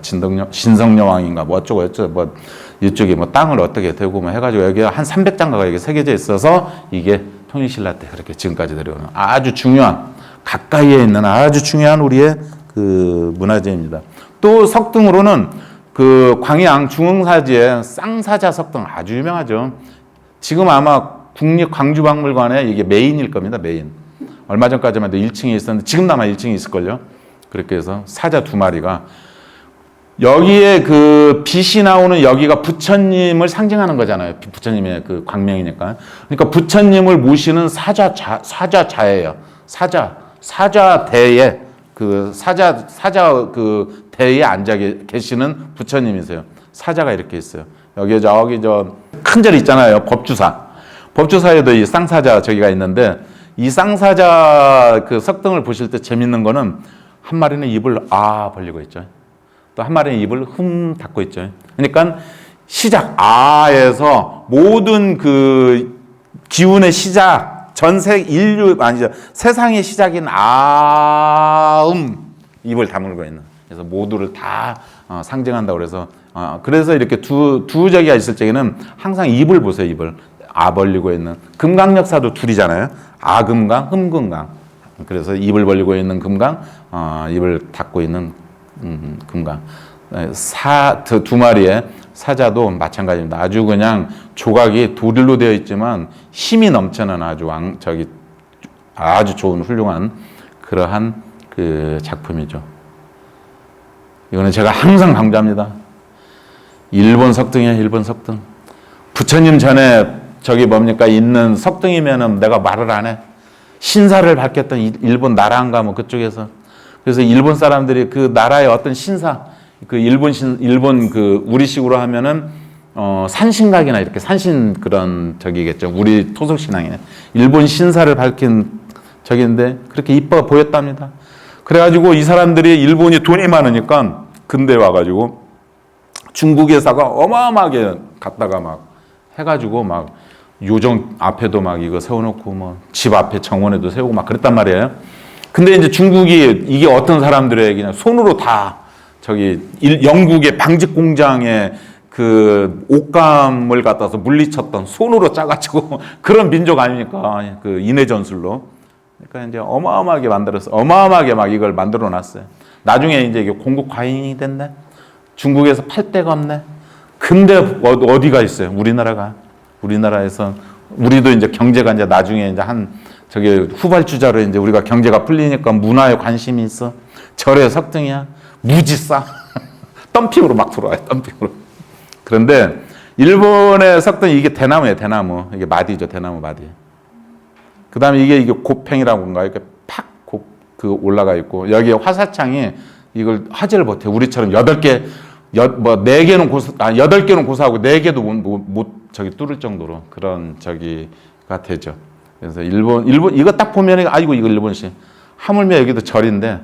[SPEAKER 1] 신성여왕인가 어쩌고 이쪽에 땅을 어떻게 대고 해가지고 여기 한 300장가가 이게 새겨져 있어서 이게 통일신라 때 그렇게 지금까지 내려오는 아주 중요한 가까이에 있는 아주 중요한 우리의 문화재입니다. 또 석등으로는 광양 중흥사지에 쌍사자 석등 아주 유명하죠. 지금 아마 국립광주박물관에 이게 메인일 겁니다. 메인. 얼마 전까지만 해도 1층에 있었는데 지금도 아마 1층에 있을걸요. 그렇게 해서 사자 2마리가 여기에 빛이 나오는 여기가 부처님을 상징하는 거잖아요. 부처님의 광명이니까. 그러니까 부처님을 모시는 사자자예요. 사자대에 대에 앉아 계시는 부처님이세요. 사자가 이렇게 있어요. 여기 큰 절 있잖아요. 법주사에도 이 쌍사자 저기가 있는데 이 쌍사자 석등을 보실 때 재밌는 거는 한 마리는 입을 벌리고 있죠. 또 한 마리는 입을 닫고 있죠. 그러니까 시작 아에서 모든 기운의 시작 세상의 시작인 입을 다물고 있는. 그래서 모두를 다 상징한다고 그래서 이렇게 두 저기가 있을 적에는 항상 입을 보세요. 입을 벌리고 있는 금강 역사도 둘이잖아요. 아금강, 흠금강. 그래서 입을 벌리고 있는 금강, 입을 닫고 있는 금강. 두 마리의 사자도 마찬가지입니다. 아주 그냥 조각이 도들로 되어 있지만 힘이 넘치는 아주 좋은 훌륭한 그러한 그 작품이죠. 이거는 제가 항상 강조합니다. 일본 석등이에요, 일본 석등. 부처님 전에 있는 석등이면은 내가 말을 안 해. 신사를 밝혔던 일본 나라인가 뭐 그쪽에서. 그래서 일본 사람들이 그 나라의 어떤 신사, 그 일본 그 우리식으로 하면은 산신각이나 이렇게 산신 그런 저기겠죠. 우리 토속 신앙에 일본 신사를 밝힌 저기인데 그렇게 이뻐 보였답니다. 그래가지고 이 사람들이 일본이 돈이 많으니까 근대 와가지고 중국에다가 어마어마하게 갖다가 막 해가지고 막 요정 앞에도 막 이거 세워놓고 뭐 집 앞에 정원에도 세우고 막 그랬단 말이에요. 근데 이제 중국이 이게 어떤 사람들의 그냥 손으로 다 영국의 방직 공장에 그 옷감을 갖다서 물리쳤던 손으로 짜가지고 그런 민족 아닙니까? 그 인해 전술로. 그러니까 이제 어마어마하게 어마어마하게 막 이걸 만들어 놨어요. 나중에 이제 이게 공급 과잉이 됐네. 중국에서 팔 데가 없네. 근데 어디가 있어요? 우리나라에서 우리도 이제 경제가 이제 나중에 이제 후발주자로 이제 우리가 경제가 풀리니까 문화에 관심이 있어. 절의 석등이야. 무지 싸. 덤핑으로 막 들어와요. 덤핑으로. 그런데 일본의 석등 이게 대나무예요. 대나무. 이게 마디죠. 대나무 마디. 그 다음에 이게 곱팽이라고 그런가 이렇게 올라가 있고 여기에 화살창이 이걸 화제를 못해. 우리처럼 8개는 8개는 고사하고 4개도 못 뚫을 정도로 그런 저기가 되죠. 그래서 일본 이거 딱 보면 아이고 이거 일본식. 하물며 여기도 절인데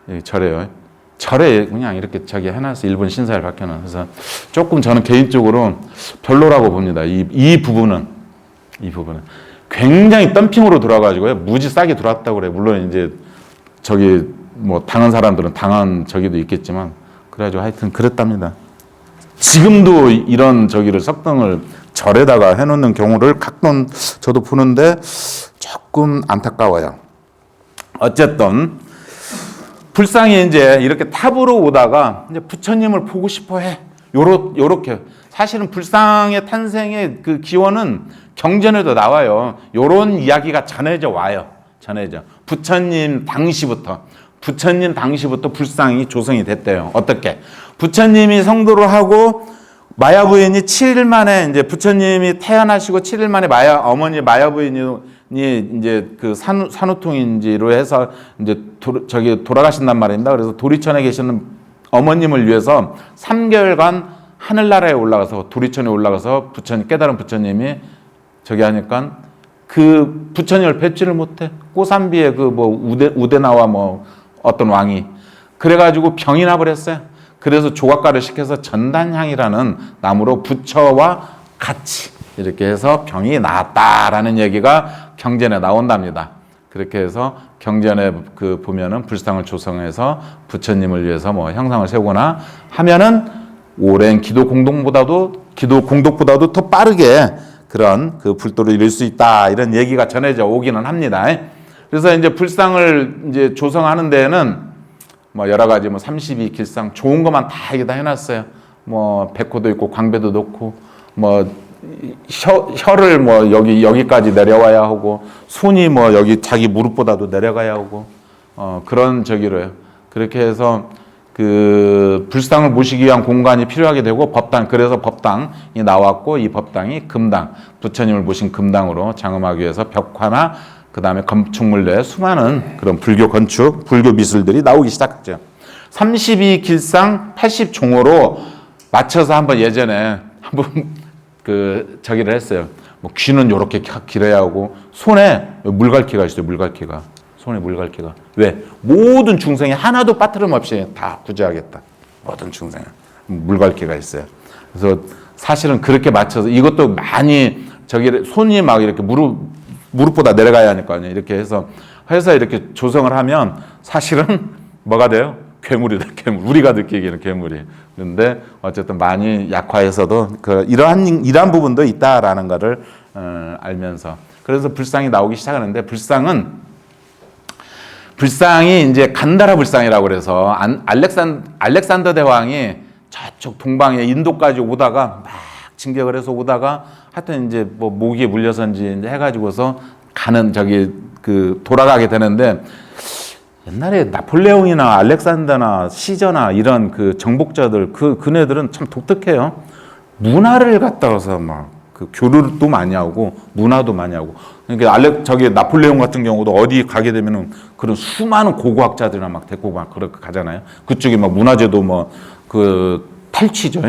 [SPEAKER 1] 여기 절이에요. 절에 그냥 이렇게 해놨어. 일본 신사를 밝혀놓은. 그래서 조금 저는 개인적으로 별로라고 봅니다. 이 부분은 굉장히 덤핑으로 들어와가지고요. 무지 싸게 들어왔다고 그래요. 물론 이제 뭐 당한 사람들은 당한 저기도 있겠지만 그래가지고 하여튼 그랬답니다. 지금도 이런 석등을 절에다가 해놓는 경우를 가끔 저도 보는데 조금 안타까워요. 어쨌든 불상이 이제 이렇게 탑으로 오다가 이제 부처님을 보고 싶어 해. 요렇게. 사실은 불상의 탄생의 그 기원은 경전에도 나와요. 요런 이야기가 전해져 와요. 부처님 당시부터 불상이 조성이 됐대요. 어떻게? 부처님이 성도를 하고 마야 부인이 7일 만에 이제 부처님이 태어나시고 7일 만에 어머니 마야 부인이 이제 그 산후통인지로 해서 이제 돌아가신단 말입니다. 그래서 도리천에 계시는 어머님을 위해서 3개월간 하늘나라에 올라가서 도리천에 올라가서 깨달은 부처님이 하니까 그 부처님을 뵙지를 못해. 꼬산비에 우대나와 어떤 왕이 그래가지고 병이 나버렸어요. 그래서 조각가를 시켜서 전단향이라는 나무로 부처와 같이 이렇게 해서 병이 나았다라는 얘기가 경전에 나온답니다. 그렇게 해서 경전에 보면은 불상을 조성해서 부처님을 위해서 형상을 세우거나 하면은 오랜 기도 공덕보다도 더 빠르게 그런 불도를 이룰 수 있다 이런 얘기가 전해져 오기는 합니다. 그래서 이제 불상을 이제 조성하는 데에는 여러 가지 32길상 좋은 것만 다 여기다 해놨어요. 백호도 있고 광배도 넣고 혀를 여기까지 내려와야 하고 손이 여기 자기 무릎보다도 내려가야 하고 그런 저기로요. 그렇게 해서 그 불상을 모시기 위한 공간이 필요하게 되고 그래서 법당이 나왔고 이 법당이 금당, 부처님을 모신 금당으로 장엄하기 위해서 벽화나 그 다음에 건축물 내에 수많은 그런 불교 건축, 불교 미술들이 나오기 시작했죠. 32길상 80종호로 맞춰서 예전에 저기를 했어요. 귀는 요렇게 길어야 하고 손에 물갈퀴가 있어요. 손에 물갈퀴가. 왜? 모든 중생이 하나도 빠트림 없이 다 구제하겠다. 모든 중생에 물갈퀴가 있어요. 그래서 사실은 그렇게 맞춰서 이것도 많이 손이 이렇게 무릎보다 내려가야 하니까요. 이렇게 해서 이렇게 조성을 하면 사실은 뭐가 돼요? 괴물이다. 괴물. 우리가 느끼기에는 괴물이. 그런데 어쨌든 많이 약화해서도 이러한 부분도 있다라는 거를 알면서. 그래서 불상이 나오기 시작하는데, 불상이 이제 간다라 불상이라고 그래서 알렉산더 대왕이 저쪽 동방에 인도까지 오다가 막 진격을 해서 오다가 하여튼 이제 뭐 모기에 물려서인지 이제 해가지고서 돌아가게 되는데, 옛날에 나폴레옹이나 알렉산더나 시저나 이런 그 정복자들 그네들은 참 독특해요. 문화를 갖다 와서 막 그 교류도 많이 하고 문화도 많이 하고. 그러니까 나폴레옹 같은 경우도 어디 가게 되면은 그런 수많은 고고학자들이나 막 데리고 막 그렇게 가잖아요. 그쪽에 막 문화재도 뭐 그 탈취죠.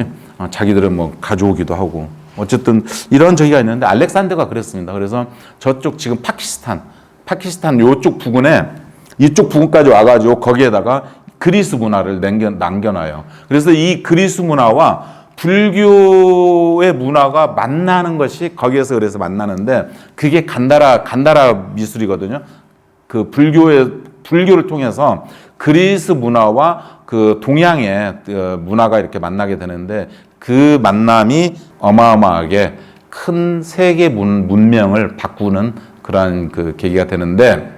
[SPEAKER 1] 자기들은 뭐 가져오기도 하고. 어쨌든 이런 저기가 있는데, 알렉산더가 그랬습니다. 그래서 저쪽 지금 파키스탄 요쪽 부근에 이쪽 부근까지 와가지고 거기에다가 그리스 문화를 남겨놔요. 그래서 이 그리스 문화와 불교의 문화가 만나는 것이 거기에서 그래서 만나는데, 그게 간다라 미술이거든요. 그 불교를 통해서 그리스 문화와 그 동양의 문화가 이렇게 만나게 되는데, 그 만남이 어마어마하게 큰 세계 문명을 바꾸는 그러한 그 계기가 되는데,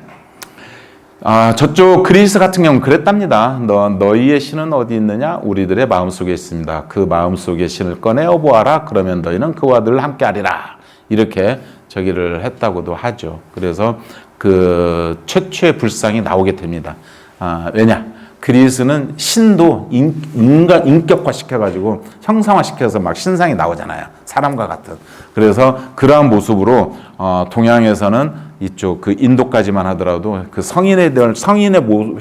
[SPEAKER 1] 저쪽 그리스 같은 경우는 그랬답니다. 너희의 신은 어디 있느냐? 우리들의 마음속에 있습니다. 그 마음속의 신을 꺼내어 보아라. 그러면 너희는 그와 늘 함께하리라. 이렇게 저기를 했다고도 하죠. 그래서 그 최초의 불상이 나오게 됩니다. 왜냐? 그리스는 신도 인격화 시켜가지고 형상화 시켜서 막 신상이 나오잖아요. 사람과 같은. 그래서 그러한 모습으로 동양에서는 이쪽 그 인도까지만 하더라도 그 성인의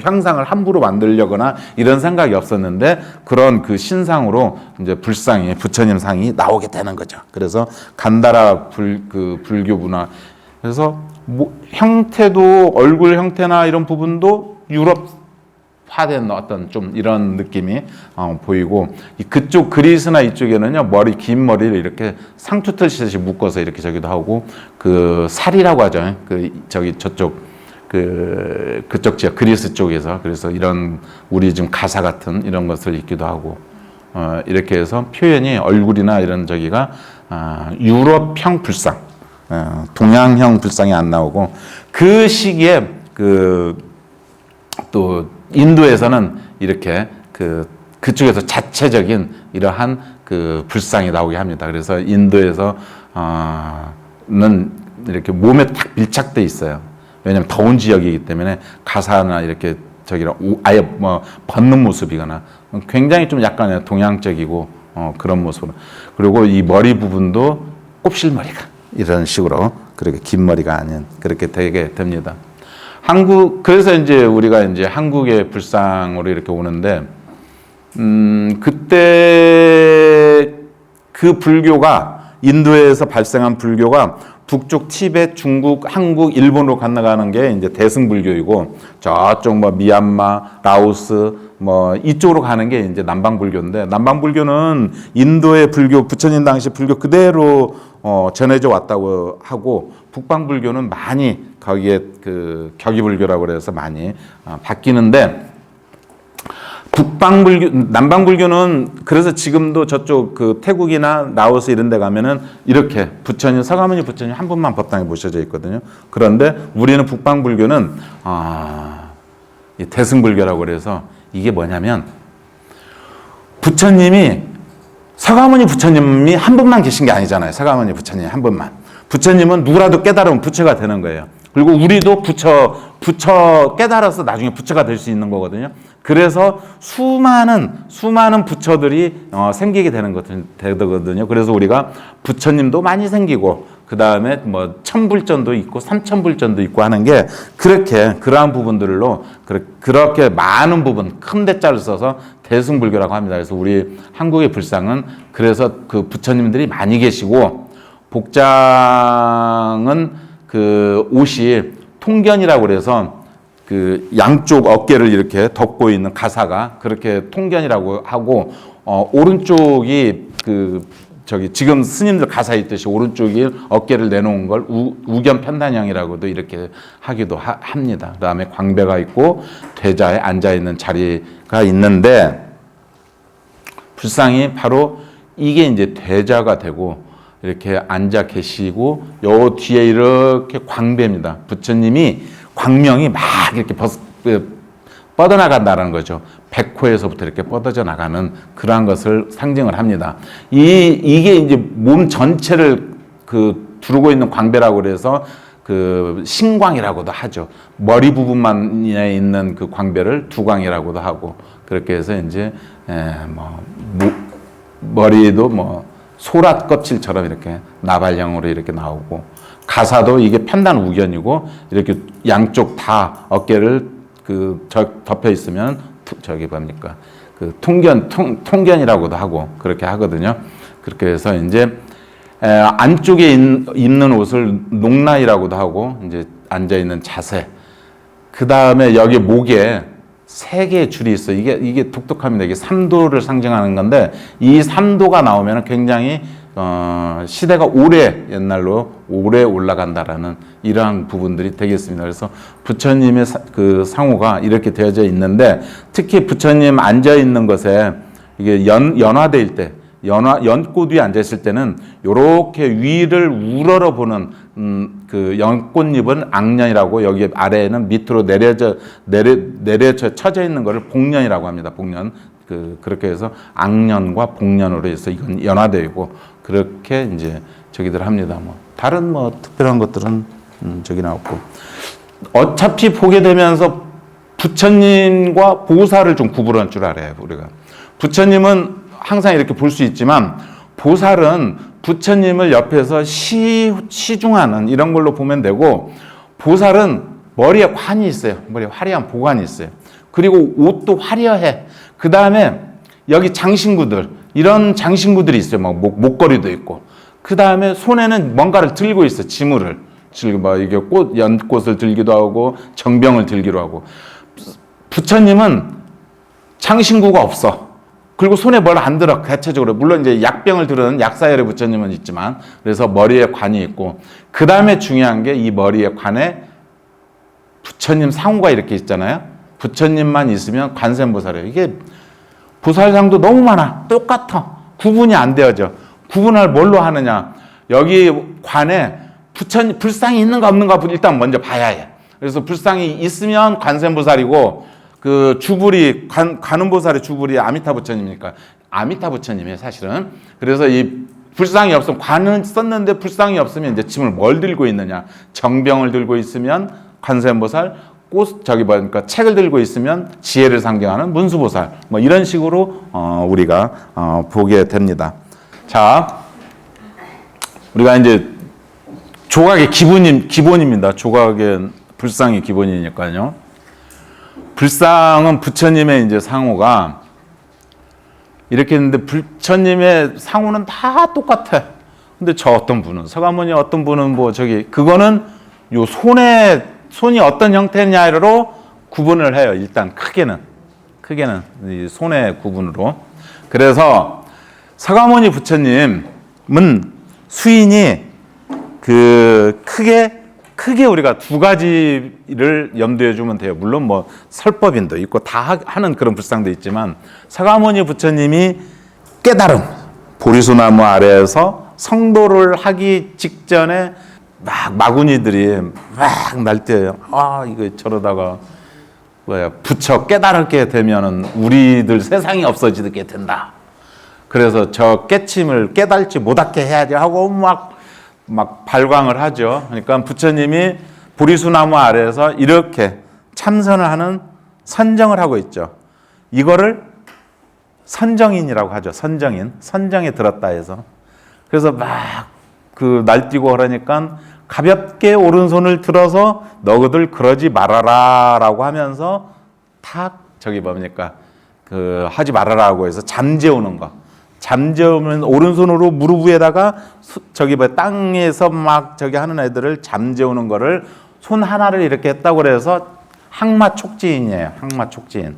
[SPEAKER 1] 형상을 함부로 만들려거나 이런 생각이 없었는데, 그런 그 신상으로 이제 부처님 상이 나오게 되는 거죠. 그래서 간다라 불교 문화. 그래서 형태도 얼굴 형태나 이런 부분도 유럽화된 어떤 좀 이런 느낌이 보이고, 그쪽 그리스나 이쪽에는요, 긴 머리를 이렇게 상투 틀듯이 묶어서 이렇게 저기도 하고, 그 살이라고 하죠. 그쪽 지역 그리스 쪽에서. 그래서 이런 우리 지금 가사 같은 이런 것을 입기도 하고, 이렇게 해서 표현이 얼굴이나 이런 저기가 유럽형 불상, 동양형 불상이 안 나오고, 그 시기에 또 인도에서는 이렇게 그쪽에서 자체적인 이러한 그 불상이 나오게 합니다. 그래서 인도에서는 이렇게 몸에 딱 밀착돼 있어요. 왜냐하면 더운 지역이기 때문에 가사나 이렇게 아예 뭐 벗는 모습이거나 굉장히 좀 약간 동양적이고 그런 모습으로. 그리고 이 머리 부분도 곱실머리가 이런 식으로 그렇게 긴 머리가 아닌 그렇게 되게 됩니다. 그래서 이제 우리가 이제 한국의 불상으로 이렇게 오는데, 그때 그 불교가, 인도에서 발생한 불교가 북쪽 티베트, 중국, 한국, 일본으로 건너가는 게 이제 대승불교이고, 저쪽 뭐 미얀마, 라오스 뭐 이쪽으로 가는 게 이제 남방불교인데, 남방불교는 인도의 불교, 부처님 당시 불교 그대로 전해져 왔다고 하고, 북방불교는 많이 거기에 그 격이불교라고 그래서 많이 바뀌는데, 남방불교는 그래서 지금도 저쪽 그 태국이나 라오스 이런 데 가면은 이렇게 서가모니 부처님 한 분만 법당에 모셔져 있거든요. 그런데 우리는 북방불교는 대승불교라고 그래서, 이게 뭐냐면 서가모니 부처님이 한 분만 계신 게 아니잖아요. 서가모니 부처님 한 분만. 부처님은 누구라도 깨달으면 부처가 되는 거예요. 그리고 우리도 부처 깨달아서 나중에 부처가 될 수 있는 거거든요. 그래서 수많은 부처들이 생기게 되거든요. 그래서 우리가 부처님도 많이 생기고, 그 다음에 뭐 천불전도 있고 삼천불전도 있고 하는 게, 그러한 부분들로 그렇게 많은 부분, 큰 대자를 써서 대승불교라고 합니다. 그래서 우리 한국의 불상은 그래서 그 부처님들이 많이 계시고, 복장은 그 옷이 통견이라고 그래서 그 양쪽 어깨를 이렇게 덮고 있는 가사가 그렇게 통견이라고 하고, 오른쪽이 지금 스님들 가사에 있듯이 오른쪽이 어깨를 내놓은 걸 우견 편단형이라고도 이렇게 하기도 합니다. 그 다음에 광배가 있고 대자에 앉아있는 자리가 있는데, 불상이 바로 이게 이제 대자가 되고, 이렇게 앉아 계시고 요 뒤에 이렇게 광배입니다. 부처님이 광명이 막 이렇게 뻗어나간다는 거죠. 백호에서부터 이렇게 뻗어져 나가는 그러한 것을 상징을 합니다. 이게 이제 몸 전체를 두르고 있는 광배라고 그래서 신광이라고도 하죠. 머리 부분만에 있는 그 광배를 두광이라고도 하고 그렇게 해서 이제 머리도 소라 껍질처럼 이렇게 나발형으로 이렇게 나오고 가사도 이게 편단 우견이고 이렇게 양쪽 다 어깨를 덮여 있으면 저기 뭡니까 통견이라고도 하고 그렇게 하거든요. 그렇게 해서 이제 안쪽에 입는 옷을 농라이라고도 하고 이제 앉아 있는 자세. 그 다음에 여기 목에 3개의 줄이 있어. 이게 독특합니다. 이게 삼도를 상징하는 건데 이 삼도가 나오면 굉장히 시대가 옛날로 오래 올라간다라는 이러한 부분들이 되겠습니다. 그래서 부처님의 상호가 이렇게 되어져 있는데 특히 부처님 앉아 있는 것에 이게 연화될 때 연꽃 위에 앉아 있을 때는 이렇게 위를 우러러 보는 그 연꽃잎은 악년이라고 여기 아래에는 밑으로 내려져 쳐져 있는 것을 복년이라고 합니다. 복년. 그렇게 해서 악년과 복년으로 해서 이건 연화되고 그렇게 이제 저기들 합니다. 다른 특별한 것들은 저기 나왔고 어차피 보게 되면서 부처님과 보살을 좀 구분할 줄 알아요. 우리가 부처님은 항상 이렇게 볼 수 있지만 보살은 부처님을 옆에서 시중하는 이런 걸로 보면 되고 보살은 머리에 관이 있어요. 머리에 화려한 보관이 있어요. 그리고 옷도 화려해. 그 다음에 여기 장신구들 이런 장신구들이 있어요. 목걸이도 있고 그 다음에 손에는 뭔가를 들고 있어. 지물을 이게 연꽃을 들기도 하고 정병을 들기도 하고 부처님은 장신구가 없어. 그리고 손에 뭘 안 들어, 대체적으로. 물론 이제 약병을 들은 약사열의 부처님은 있지만, 그래서 머리에 관이 있고, 그 다음에 중요한 게 이 머리에 관에 부처님 상호가 이렇게 있잖아요. 부처님만 있으면 관세음보살이에요. 이게 보살상도 너무 많아. 똑같아. 구분이 안 되어져. 구분을 뭘로 하느냐. 여기 관에 불상이 있는가 없는가 일단 먼저 봐야 해. 그래서 불상이 있으면 관세음보살이고, 주불이, 관음보살의 주불이 아미타 부처님이니까, 아미타 부처님이에요, 사실은. 그래서 이 불상이 없으면, 관은 썼는데 불상이 없으면 이제 짐을 뭘 들고 있느냐. 정병을 들고 있으면 관세음보살, 그러니까 책을 들고 있으면 지혜를 상징하는 문수보살. 이런 식으로, 우리가, 보게 됩니다. 자, 우리가 이제 조각의 기본입니다. 조각의 불상이 기본이니까요. 불상은 부처님의 이제 상호가 이렇게 있는데 부처님의 상호는 다 똑같아. 근데 저 어떤 분은 서가모니 어떤 분은 그거는 요 손이 어떤 형태냐로 구분을 해요. 일단 크게는 이 손의 구분으로. 그래서 서가모니 부처님은 수인이 크게 우리가 두 가지를 염두에 주면 돼요. 물론 설법인도 있고 다 하는 그런 불상도 있지만 서가모니 부처님이 깨달음, 보리수나무 아래에서 성도를 하기 직전에 마구니들이 막 날뛰어요. 이거 저러다가 부처 깨달게 되면은 우리들 세상이 없어지게 된다. 그래서 저 깨달지 못하게 해야지 하고 막 발광을 하죠. 그러니까 부처님이 보리수나무 아래에서 이렇게 참선을 하는 선정을 하고 있죠. 이거를 선정인이라고 하죠. 선정에 들었다 해서. 그래서 날뛰고 그러니까 가볍게 오른손을 들어서 너희들 그러지 말아라라고 하면서 하지 말아라고 해서 잠재우는 거. 잠재우면 오른손으로 무릎 위에다가 땅에서 하는 애들을 잠재우는 거를 손 하나를 이렇게 했다고 그래서 항마촉지인이에요. 항마촉지인.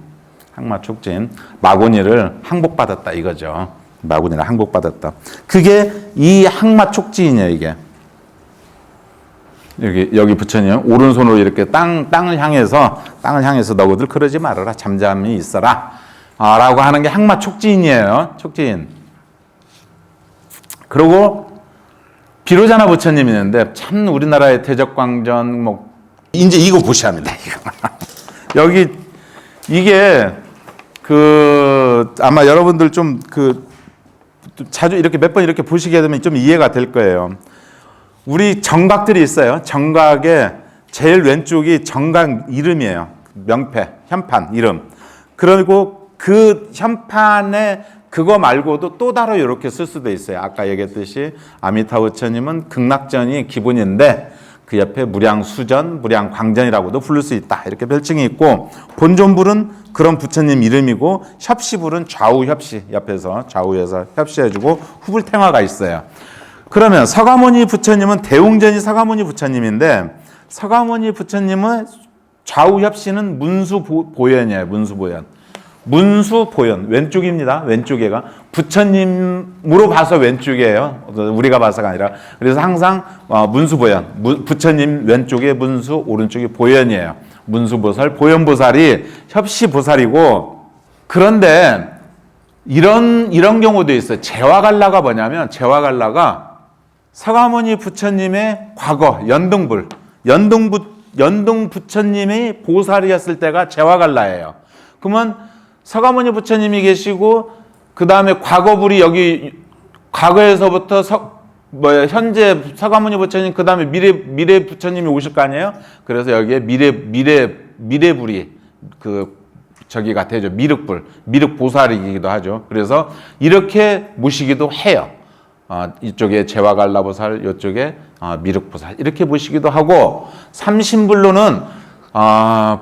[SPEAKER 1] 마구니를 항복받았다 이거죠. 마구니를 항복받았다. 그게 이 항마촉지인이에요, 이게. 여기 부처님 오른손으로 이렇게 땅을 향해서 너희들 그러지 말아라. 잠잠히 있어라. 라고 하는 게 항마촉지인이에요. 촉지인. 그리고 비로자나 부처님이 있는데 참 우리나라의 대적광전 뭐 이제 이거 보셔야 합니다. 이거. 여기 이게 그 아마 여러분들 좀 그 자주 이렇게 몇 번 이렇게 보시게 되면 좀 이해가 될 거예요. 우리 정각들이 있어요. 정각의 제일 왼쪽이 정각 이름이에요. 명패, 현판 이름. 그리고 그 현판에 그거 말고도 또 다른 이렇게 쓸 수도 있어요. 아까 얘기했듯이 아미타 부처님은 극락전이 기본인데 그 옆에 무량수전, 무량광전이라고도 부를 수 있다. 이렇게 별칭이 있고 본존불은 그런 부처님 이름이고 협시불은 좌우협시 옆에서 좌우에서 협시해주고 후불탱화가 있어요. 그러면 서가모니 부처님은 대웅전이 서가모니 부처님인데 서가모니 부처님은 좌우협시는 문수보현이에요. 문수보현. 문수보현 왼쪽입니다. 왼쪽에가 부처님으로 봐서 왼쪽이에요. 우리가 봐서가 아니라 그래서 항상 문수보현 부처님 왼쪽에 문수 오른쪽에 보현이에요. 문수보살 보현보살이 협시보살이고 그런데 이런 경우도 있어요. 제와갈라가 뭐냐면 제와갈라가 서가모니 부처님의 과거 연등 부처님이 보살이었을 때가 제와갈라예요. 그러면 서가모니 부처님이 계시고 그 다음에 과거불이 여기 과거에서부터 현재 서가모니 부처님 그 다음에 미래 부처님이 오실 거 아니에요? 그래서 여기에 미래불이 그 저기가 되죠. 미륵불, 미륵보살이기도 하죠. 그래서 이렇게 모시기도 해요. 이쪽에 제와갈라보살, 이쪽에 미륵보살 이렇게 모시기도 하고 삼신불로는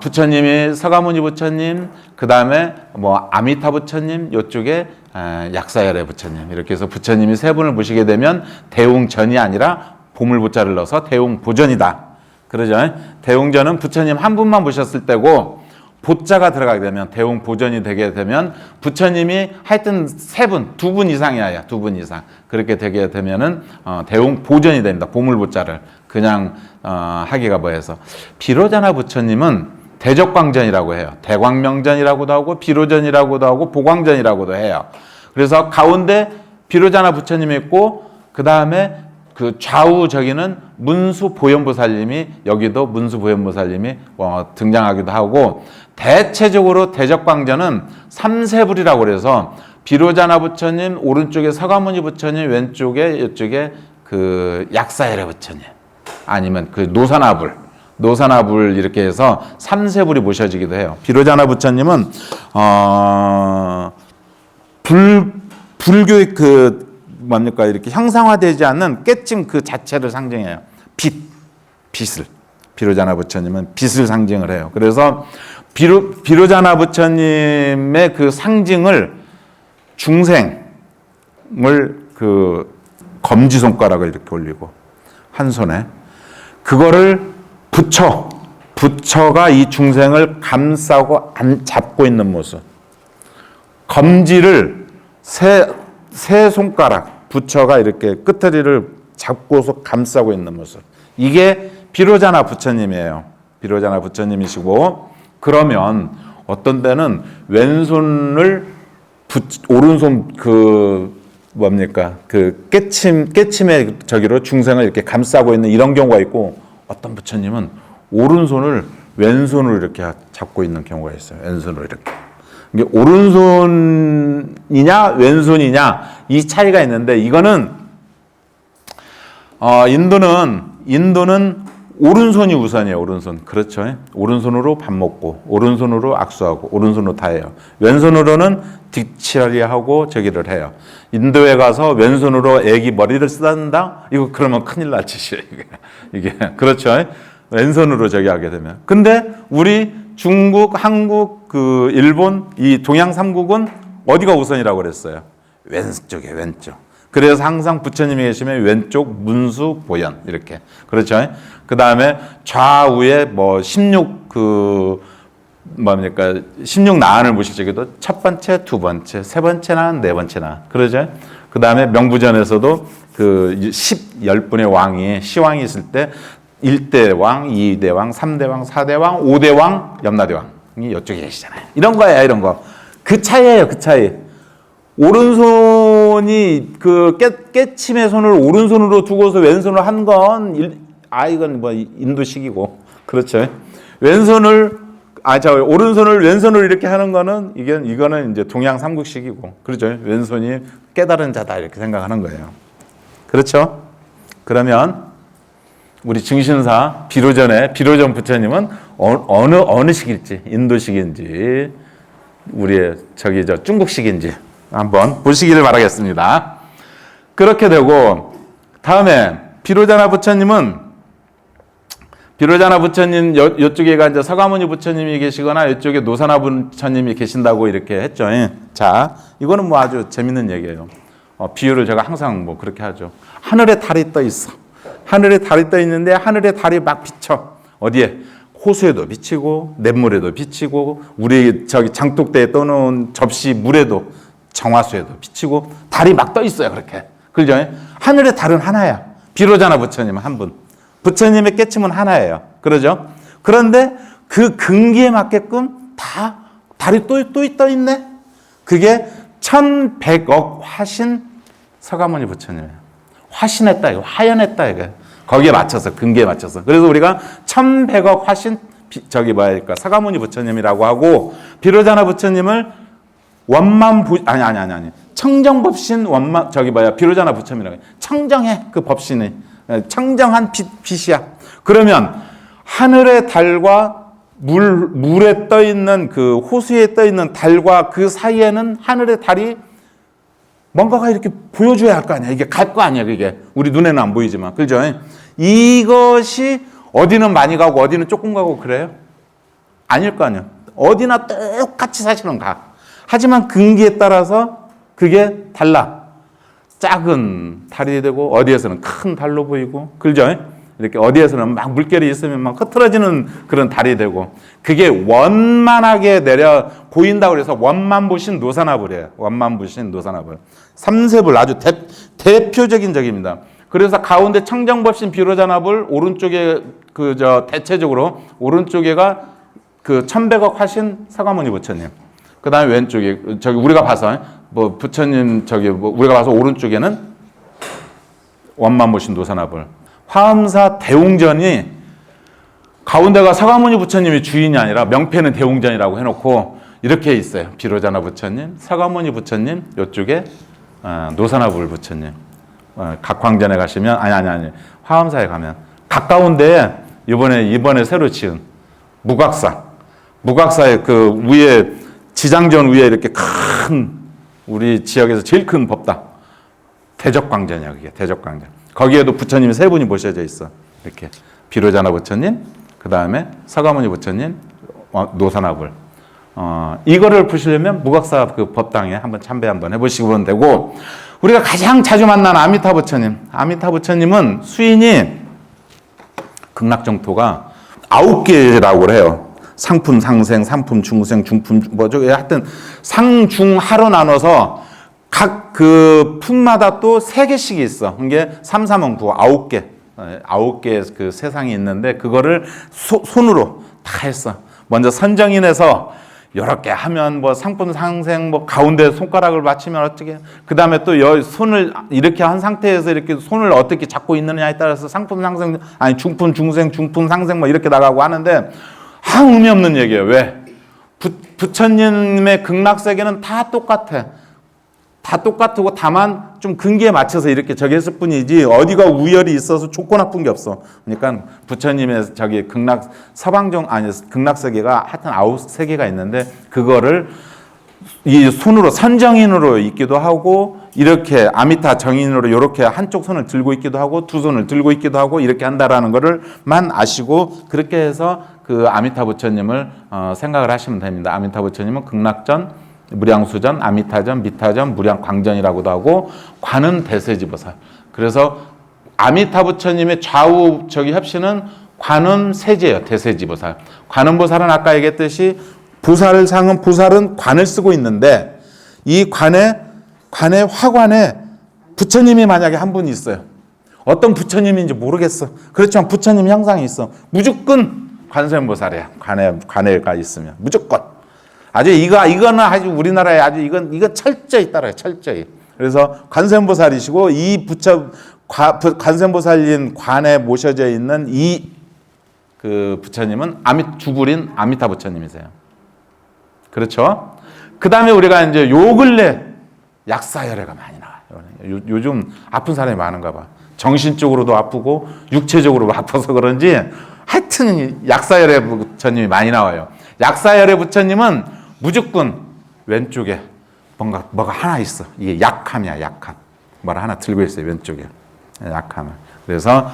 [SPEAKER 1] 부처님이 서가모니 부처님, 그 다음에 뭐 아미타 부처님, 이쪽에 약사열애 부처님 이렇게 해서 부처님이 세 분을 모시게 되면 대웅전이 아니라 보물보자를 넣어서 대웅보전이다. 그러죠? 대웅전은 부처님 한 분만 모셨을 때고 보자가 들어가게 되면 대웅보전이 되게 되면 부처님이 하여튼 두 분 이상이야. 두 분 이상. 그렇게 되게 되면은 대웅보전이 됩니다. 보물보자를 그냥 하기가 뭐해서 비로자나 부처님은 대적광전이라고 해요. 대광명전이라고도 하고 비로전이라고도 하고 보광전이라고도 해요. 그래서 가운데 비로자나 부처님이 있고 그 다음에 그 좌우 저기는 문수보현보살님이 여기도 문수보현보살님이 등장하기도 하고 대체적으로 대적광전은 삼세불이라고 그래서 비로자나 부처님 오른쪽에 서가모니 부처님 왼쪽에 이쪽에 그 약사열애 부처님 아니면 그 노사나불 이렇게 해서 삼세불이 모셔지기도 해요. 비로자나 부처님은 불교의 그 뭡니까 이렇게 형상화되지 않는 깨짐 그 자체를 상징해요. 빛을 비로자나 부처님은 빛을 상징을 해요. 그래서 비로자나 부처님의 그 상징을 중생을 그 검지 손가락을 이렇게 올리고 한 손에 그거를 부처가 이 중생을 감싸고 잡고 있는 모습. 검지를 세 손가락 부처가 이렇게 끝머리를 잡고서 감싸고 있는 모습. 이게 비로자나 부처님이에요. 비로자나 부처님이시고 그러면 어떤 때는 왼손을 오른손 그 뭡니까 그 깨침의 저기로 중생을 이렇게 감싸고 있는 이런 경우가 있고 어떤 부처님은 오른손을 왼손으로 이렇게 잡고 있는 경우가 있어요. 왼손으로 이렇게. 이게 오른손이냐 왼손이냐 이 차이가 있는데 이거는 인도는 오른손이 우선이에요. 오른손. 그렇죠. 오른손으로 밥 먹고 오른손으로 악수하고 오른손으로 다 해요. 왼손으로는 딕치라리하고 저기를 해요. 인도에 가서 왼손으로 애기 머리를 쓰다듬다? 이거 그러면 큰일 날 짓이에요. 이게. 그렇죠. 왼손으로 저기 하게 되면. 근데 우리 중국, 한국, 그 일본 이 동양 삼국은 어디가 우선이라고 그랬어요? 왼쪽에 왼쪽. 그래서 항상 부처님이 계시면 왼쪽 문수 보현 이렇게. 그렇죠? 그다음에 좌우에 뭐 16 나안을 모실 적에도 첫 번째, 두 번째, 세 번째 나안, 네 번째 나안. 그러죠? 그다음에 명부전에서도 그 10분의 왕이 시왕이 있을 때 1대 왕, 2대 왕, 3대 왕, 4대 왕, 5대 왕, 염라대왕이 이쪽에 계시잖아요. 이런 거예요, 이런 거. 그 차이예요, 그 차이. 오른손 왼손이 그 깨침의 손을 오른손으로 두고서 왼손을 한 건 이건 뭐 인도식이고 그렇죠. 오른손을 왼손으로 이렇게 하는 거는 이거는 이제 동양 삼국식이고 그렇죠. 왼손이 깨달은 자다 이렇게 생각하는 거예요. 그렇죠? 그러면 우리 증신사 비로전 부처님은 어느 식일지 인도식인지 우리의 중국식인지 한번 보시기를 바라겠습니다. 그렇게 되고 다음에 비로자나 부처님 이쪽에가 이제 서가모니 부처님이 계시거나 이쪽에 노사나 부처님이 계신다고 이렇게 했죠. 자, 이거는 뭐 아주 재밌는 얘기예요. 비유를 제가 항상 뭐 그렇게 하죠. 하늘에 달이 떠 있어. 하늘에 달이 떠 있는데 하늘에 달이 막 비쳐. 어디에? 호수에도 비치고 냇물에도 비치고 우리 장독대에 떠놓은 접시 물에도 정화수에도 비치고 달이 막 떠 있어요. 그렇게. 그죠? 하늘의 달은 하나야. 비로자나 부처님은 한 분. 부처님의 깨침은 하나예요. 그러죠? 그런데 그 근기에 맞게끔 다 달이 또 떠 있네. 그게 1100억 화신 서가모니 부처님이에요. 화신했다 이거. 화연했다 이거. 거기에 맞춰서 근기에 맞춰서. 그래서 우리가 1100억 화신 서가모니 부처님이라고 하고 비로자나 부처님을 청정법신 비로자나 부처님이라고 해요. 청정해 그 법신이. 청정한 빛이야. 그러면 하늘의 달과 물에 떠 있는 그 호수에 떠 있는 달과 그 사이에는 하늘의 달이 뭔가가 이렇게 보여줘야 할 거 아니야. 이게 갈 거 아니야. 그게 우리 눈에는 안 보이지만 그죠? 이것이 어디는 많이 가고 어디는 조금 가고 그래요? 아닐 거 아니야. 어디나 똑같이 사실은 가. 하지만 근기에 따라서 그게 달라. 작은 달이 되고 어디에서는 큰 달로 보이고 그죠? 이렇게 어디에서는 막 물결이 있으면 막 흐트러지는 그런 달이 되고 그게 원만하게 내려 보인다고 그래서 원만부신 노사나불이에요. 원만부신 노사나불. 삼세불 아주 대표적인 적입니다. 그래서 가운데 청정법신 비로자나불 오른쪽에 대체적으로 오른쪽에가 그 1100억 화신 서가모니 부처님. 그 다음에 왼쪽에 우리가 봐서 부처님 우리가 봐서 오른쪽에는 원만보신 노사나불. 화엄사 대웅전이 가운데가 서가모니 부처님이 주인이 아니라 명패는 대웅전이라고 해놓고 이렇게 있어요. 비로자나 부처님, 서가모니 부처님, 이쪽에 노사나불 부처님. 각황전에 가시면 아니 화엄사에 가면 가까운데 이번에 새로 지은 무각사의 그 위에 지장전 위에 이렇게 큰 우리 지역에서 제일 큰 법당 대적광전이야. 그게 대적광전. 거기에도 부처님이 세 분이 모셔져 있어. 이렇게 비로자나 부처님, 그 다음에 서가모니 부처님, 노사나불. 이거를 보시려면 무각사 그 법당에 한번 참배 한번 해보시면 되고 우리가 가장 자주 만나는 아미타 부처님은 수인이 극락정토가 9개라고 해요. 상품 상생, 상품 중생, 중품 하여튼 상중하로 나눠서 각 그 품마다 또 3개씩이 있어. 이게 3, 3은 9, 9개. 9개의 그 세상이 있는데 그거를 손으로 다 했어. 먼저 선정인해서 이렇게 하면 상품 상생 가운데 손가락을 맞추면 어떻게 그다음에 또 손을 이렇게 한 상태에서 이렇게 손을 어떻게 잡고 있느냐에 따라서 상품 상생 중품 중생 중품 상생 이렇게 나가고 하는데 의미 없는 얘기예요. 왜? 부처님의 극락세계는 다 똑같아. 다 똑같고 다만 좀 근기에 맞춰서 이렇게 했을 뿐이지 어디가 우열이 있어서 좋고 나쁜 게 없어. 그러니까 부처님의 극락세계가 하여튼 9세계가 있는데 그거를 이 손으로 선정인으로 있기도 하고 이렇게 아미타 정인으로 이렇게 한쪽 손을 들고 있기도 하고 두 손을 들고 있기도 하고 이렇게 한다라는 거를만 아시고 그렇게 해서 그 아미타 부처님을 생각을 하시면 됩니다. 아미타 부처님은 극락전, 무량수전, 아미타전, 미타전, 무량광전이라고도 하고 관은 대세지보살. 그래서 아미타 부처님의 좌우 협신은 관은 세제예요. 대세지보살. 관음보살은 아까 얘기했듯이 부살은 관을 쓰고 있는데 이 관의 화관에 부처님이 만약에 한 분이 있어요. 어떤 부처님인지 모르겠어. 그렇지만 부처님 형상이 있어. 무조건 관세음보살이야. 관에가 있으면 무조건. 아주 이거는 아주 우리나라에 아주 이건 철저히 따라요. 철저히. 그래서 관세음보살이시고 이 관세음보살인 관에 모셔져 있는 이 그 부처님은 주불인 아미타 부처님이세요. 그렇죠? 그 다음에 우리가 이제 요 근래 약사열애가 많이 나와요. 요즘 아픈 사람이 많은가 봐. 정신적으로도 아프고 육체적으로도 아파서 그런지 하여튼 약사열애 부처님이 많이 나와요. 약사열애 부처님은 무조건 왼쪽에 뭐가 하나 있어. 이게 약함이야, 약함. 뭐를 하나 들고 있어요, 왼쪽에. 약함을. 그래서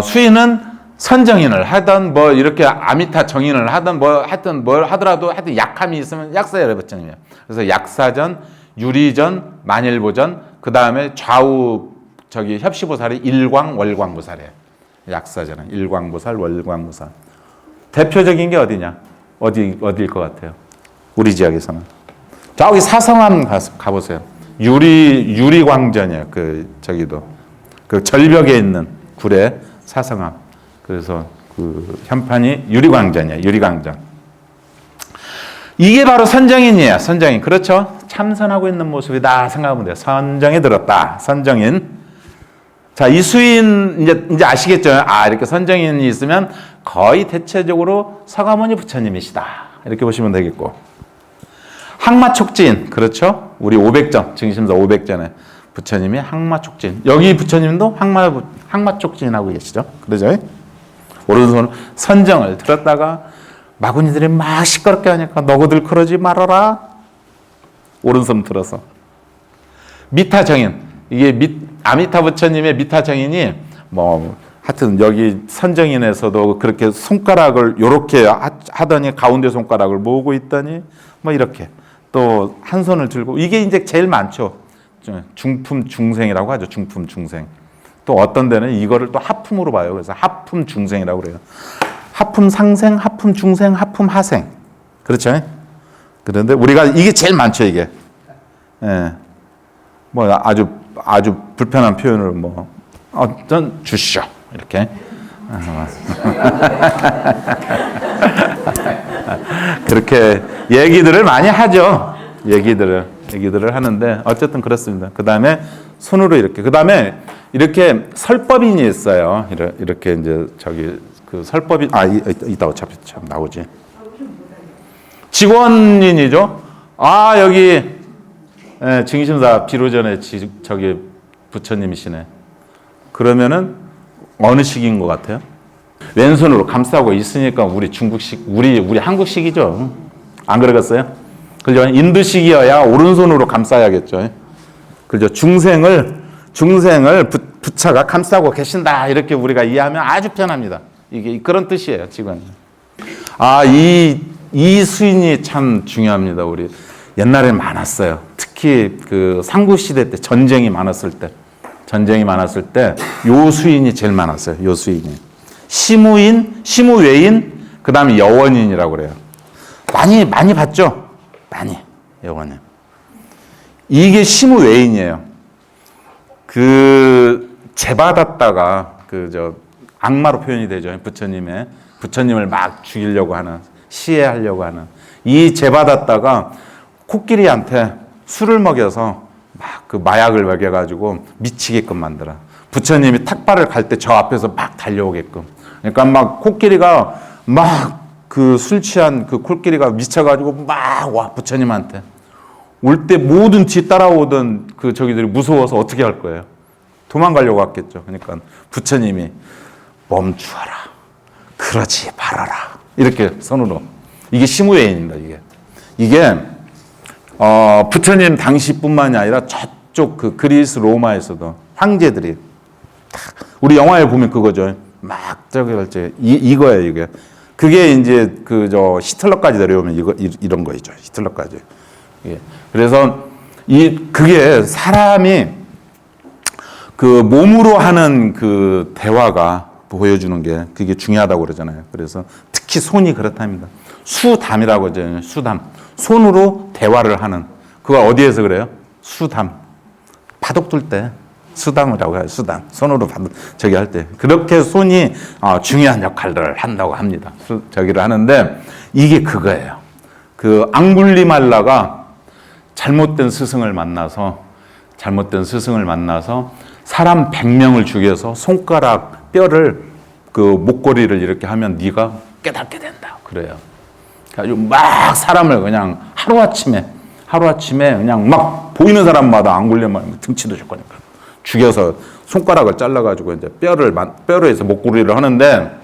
[SPEAKER 1] 수인은 선정인을 하던 뭐 이렇게 아미타 정인을 하던 뭐 하여튼 뭘 하더라도 하여튼 약함이 있으면 약사열애 부처님이에요. 그래서 약사전, 유리전, 만일보전, 그 다음에 좌우 협시보살이 일광월광보살이에요. 약사전은 일광보살, 월광보살. 대표적인 게 어디냐? 어디일 것 같아요? 우리 지역에서는 저기 사성암 가보세요. 유리광전이에요. 저기도 그 절벽에 있는 굴에 사성암. 그래서 그 현판이 유리광전이에요. 유리광전. 이게 바로 선정인이에요. 선정인. 그렇죠? 참선하고 있는 모습이다 생각하면 돼요. 선정에 들었다. 선정인. 자, 이 수인 이제 아시겠죠? 이렇게 선정인이 있으면 거의 대체적으로 서가모니 부처님이시다. 이렇게 보시면 되겠고. 항마촉진. 그렇죠? 우리 500전, 증심서 500전에 부처님이 항마촉진. 여기 부처님도 항마촉진하고 계시죠? 그러죠? 오른손 선정을 들었다가 마구니들이 막 시끄럽게 하니까 너희들 그러지 말아라. 오른손 들어서. 미타정인. 이게 아미타 부처님의 미타정인이 뭐 하여튼 여기 선정인에서도 그렇게 손가락을 요렇게 하더니 가운데 손가락을 모으고 있더니 뭐 이렇게 또 한 손을 들고 이게 이제 제일 많죠. 중품 중생이라고 하죠. 중품 중생. 또 어떤 데는 이거를 또 하품으로 봐요. 그래서 하품 중생이라고 그래요. 하품 상생, 하품 중생, 하품 하생. 그렇죠? 그런데 우리가 이게 제일 많죠, 이게. 예. 뭐 아주 불편한 표현으로 뭐 어떤 주시오. 이렇게. 그렇게 얘기들을 많이 하죠. 얘기들을 하는데 어쨌든 그렇습니다. 그 다음에 손으로 이렇게. 그 다음에 이렇게 설법인이 있어요. 이렇게 이제 그 설법인 이따 어차피 참 나오지. 직원인이죠. 여기 증심사 비로전의 부처님이시네. 그러면은 어느 식인 것 같아요? 왼손으로 감싸고 있으니까 우리 중국식, 우리 한국식이죠. 안 그러겠어요? 그죠? 인도식이어야 오른손으로 감싸야겠죠. 그죠? 중생을 부처가 감싸고 계신다. 이렇게 우리가 이해하면 아주 편합니다. 이게 그런 뜻이에요, 직원. 이 수인이 참 중요합니다. 우리 옛날에 많았어요. 특히 그 삼국시대 때 전쟁이 많았을 때 요 수인이 제일 많았어요. 요 수인이. 시무인, 시무외인, 그 다음에 여원인이라고 그래요. 많이 봤죠? 많이. 여원인. 이게 시무외인이에요. 제받았다가 악마로 표현이 되죠. 부처님을 막 죽이려고 하는, 시해하려고 하는. 이 제받았다가 코끼리한테 술을 먹여서 막 그 마약을 먹여가지고 미치게끔 만들어. 부처님이 탁발을 갈 때 저 앞에서 막 달려오게끔. 그러니까 막 코끼리가 막 그 술 취한 그 코끼리가 미쳐가지고 막 와, 부처님한테. 올 때 모든 뒤 따라오던 저기들이 무서워서 어떻게 할 거예요? 도망가려고 했겠죠. 그러니까 부처님이 멈추어라. 그러지 말아라. 이렇게 손으로. 이게 시무외인입니다. 이게 부처님 당시뿐만이 아니라 저쪽 그 그리스 로마에서도 황제들이 우리 영화에 보면 그거죠. 막 이거예요, 이게. 그게 이제 히틀러까지 내려오면 이런 거죠. 히틀러까지. 예. 그래서 그게 사람이 그 몸으로 하는 그 대화가 보여주는 게 그게 중요하다고 그러잖아요. 그래서 특히 손이 그렇답니다. 수담이라고 하잖아요. 수담. 손으로 대화를 하는. 그거 어디에서 그래요? 수담. 바둑 둘 때 수담이라고 해요. 수담. 손으로 저기 할 때. 그렇게 손이 중요한 역할을 한다고 합니다. 저기를 하는데 이게 그거예요. 그 앙굴리말라가 잘못된 스승을 만나서 잘못된 스승을 만나서 사람 100명을 죽여서 손가락 뼈를 그 목걸이를 이렇게 하면 네가 깨닫게 된다. 그래요. 아주 막 사람을 그냥 하루아침에 그냥 막 보이는 사람마다 앙골리말라 등치도 좋고 거니까 죽여서 손가락을 잘라가지고 이제 뼈로 해서 목걸이를 하는데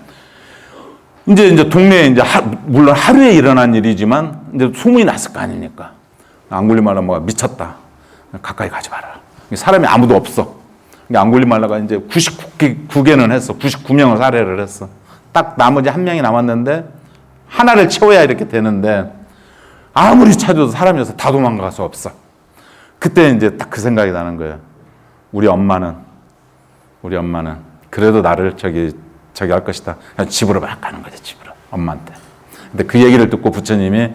[SPEAKER 1] 이제 동네에 이제 물론 하루에 일어난 일이지만 이제 소문이 났을 거 아닙니까? 앙골리말라가 미쳤다. 가까이 가지 마라. 사람이 아무도 없어. 앙골리말라가 이제 99개는 했어. 99명을 살해를 했어. 딱 나머지 한 명이 남았는데 하나를 채워야 이렇게 되는데 아무리 찾아도 사람이 없어. 다 도망갈 수 없어. 그때 이제 딱 그 생각이 나는 거예요. 우리 엄마는 그래도 나를 저기 할 것이다. 그냥 집으로 막 가는 거지, 집으로. 엄마한테. 근데 그 얘기를 듣고 부처님이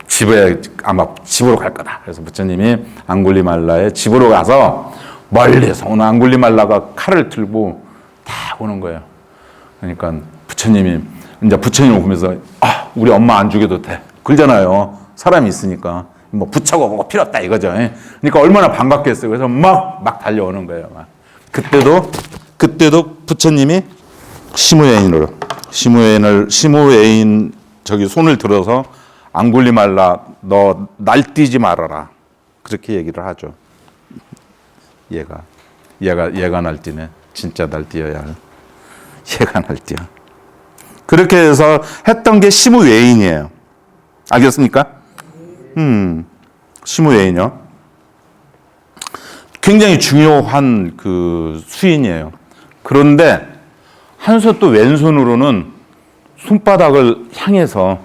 [SPEAKER 1] 집에 아마 집으로 갈 거다. 그래서 부처님이 앙골리말라의 집으로 가서 멀리서 오는 앙골리말라가 칼을 들고 다 오는 거예요. 그러니까 부처님을 보면서 우리 엄마 안 죽여도 돼. 그러잖아요. 사람이 있으니까. 뭐 부처고 뭐고 필요 없다 이거죠. 그러니까 얼마나 반갑겠어요. 그래서 막 달려오는 거예요. 막. 그때도 부처님이 시무웨인 저기 손을 들어서 앙골리말라 너 날뛰지 말아라. 그렇게 얘기를 하죠. 얘가 날뛰네. 진짜 날뛰어야 할. 얘가 날뛰어. 그렇게 해서 했던 게 시무웨인이에요. 알겠습니까? 시무웨인이요. 굉장히 중요한 그 수인이에요. 그런데 한 손 또 왼손으로는 손바닥을 향해서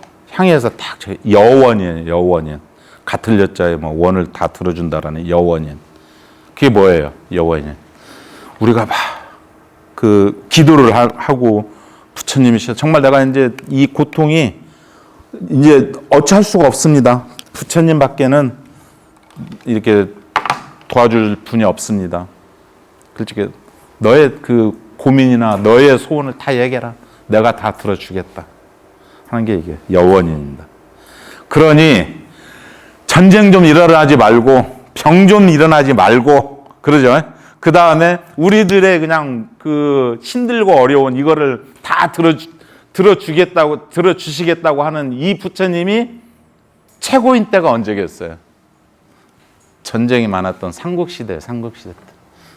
[SPEAKER 1] 딱 여원이에요. 여원인. 같은 여자에 뭐 원을 다 들어준다라는 여원인. 그게 뭐예요? 여원인. 우리가 막 그 기도를 하고 부처님이 정말 내가 이제 이 고통이 이제 어찌할 수가 없습니다. 부처님밖에는 이렇게 도와줄 분이 없습니다. 그렇지, 너의 그 고민이나 너의 소원을 다 얘기해라. 내가 다 들어주겠다. 하는 게 이게 여원입니다. 그러니 전쟁 좀 일어나지 말고 병 좀 일어나지 말고 그러죠. 그 다음에 우리들의 그냥 그 힘들고 어려운 이거를 다 들어주시겠다고 하는 이 부처님이 최고인 때가 언제겠어요? 전쟁이 많았던 삼국시대 때.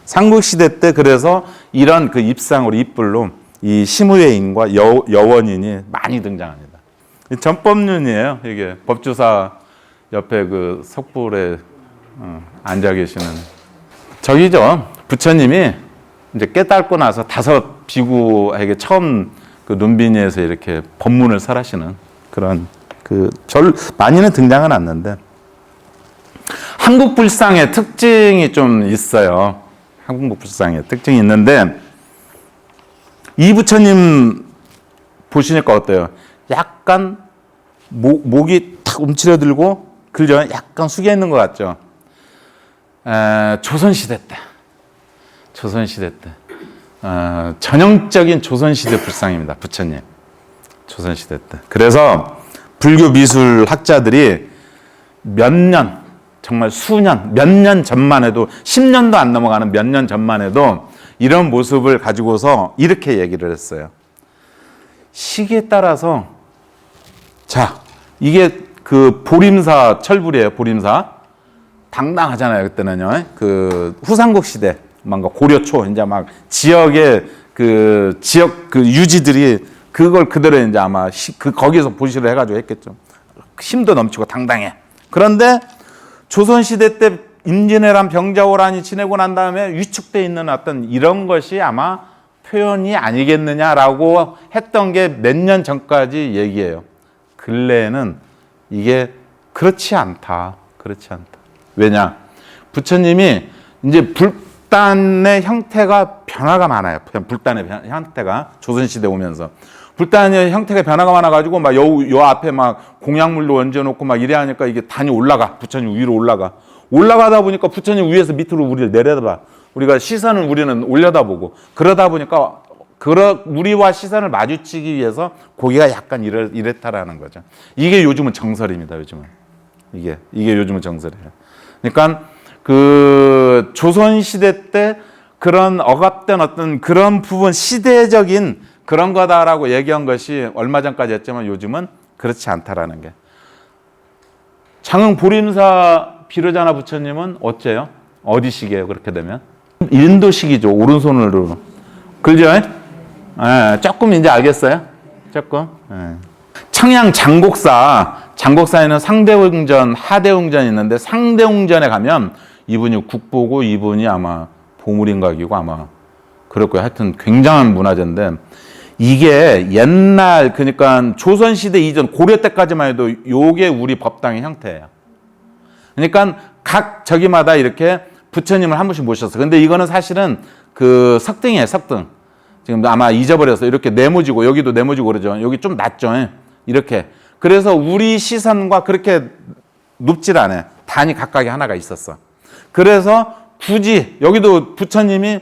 [SPEAKER 1] 삼국시대 때 그래서 이런 그 입상으로 입불로 이 시무웨인과 여원인이 많이 등장합니다. 전법륜이에요. 이게 법주사 옆에 그 석불에 앉아 계시는 저기죠. 부처님이 이제 깨닫고 나서 5 비구에게 처음 그 눈비니에서 이렇게 법문을 설하시는 그런 많이는 등장은 않는데 한국불상의 특징이 좀 있어요. 한국불상의 특징이 있는데 이 부처님 보시니까 어때요? 약간 목이 탁 움츠려들고 그죠? 약간 숙여 있는 것 같죠? 조선시대 때 전형적인 조선시대 불상입니다. 부처님 조선시대 때. 그래서 불교 미술 학자들이 정말 몇 년 전만 해도 10년도 안 넘어가는 몇 년 전만 해도 이런 모습을 가지고서 이렇게 얘기를 했어요. 시기에 따라서 이게 그 보림사 철불이에요. 보림사 당당하잖아요. 그때는요. 그 후삼국 시대 뭔가 고려 초 이제 막 지역의 그 유지들이 그걸 그대로 이제 아마 거기서 보시를 해가지고 했겠죠. 힘도 넘치고 당당해. 그런데 조선시대 때 임진왜란 병자호란이 지내고 난 다음에 위축돼 있는 어떤 이런 것이 아마 표현이 아니겠느냐라고 했던 게 몇 년 전까지 얘기예요. 근래에는 이게 그렇지 않다. 왜냐? 부처님이 이제 불단의 형태가 변화가 많아요. 불단의 형태가 조선시대 오면서. 불단의 형태가 변화가 많아가지고 막 요 앞에 막 공약물도 얹어놓고 막 이래 하니까 이게 단이 올라가. 부처님 위로 올라가다 보니까 부처님 위에서 밑으로 우리를 내려다봐. 우리가 시선을 우리는 올려다보고 그러다 보니까 우리와 시선을 마주치기 위해서 고기가 약간 이랬다라는 거죠. 이게 요즘은 정설입니다. 이게 요즘은 정설이에요. 그러니까 그 조선시대 때 그런 억압된 어떤 그런 부분, 시대적인 그런 거다라고 얘기한 것이 얼마 전까지 했지만 요즘은 그렇지 않다라는 게. 장흥 보림사 비로자나 부처님은 어째요? 어디식이에요? 그렇게 되면 인도식이죠. 오른손으로. 그죠? 조금 이제 알겠어요? 조금. 청양 장곡사에는 상대웅전, 하대웅전이 있는데 상대웅전에 가면 이분이 국보고 이분이 아마 보물인각이고 아마 그럴 거예요. 하여튼 굉장한 문화재인데 이게 옛날 그러니까 조선시대 이전 고려 때까지만 해도 요게 우리 법당의 형태예요. 그러니까 각 저기마다 이렇게 부처님을 한 분씩 모셨어. 근데 이거는 사실은 그 석등이에요, 석등. 지금 아마 잊어버렸어. 이렇게 네모지고 여기도 네모지고 그러죠. 여기 좀 낮죠. 이렇게. 그래서 우리 시선과 그렇게 높질 않아요. 단이 각각에 하나가 있었어. 그래서 굳이 여기도 부처님이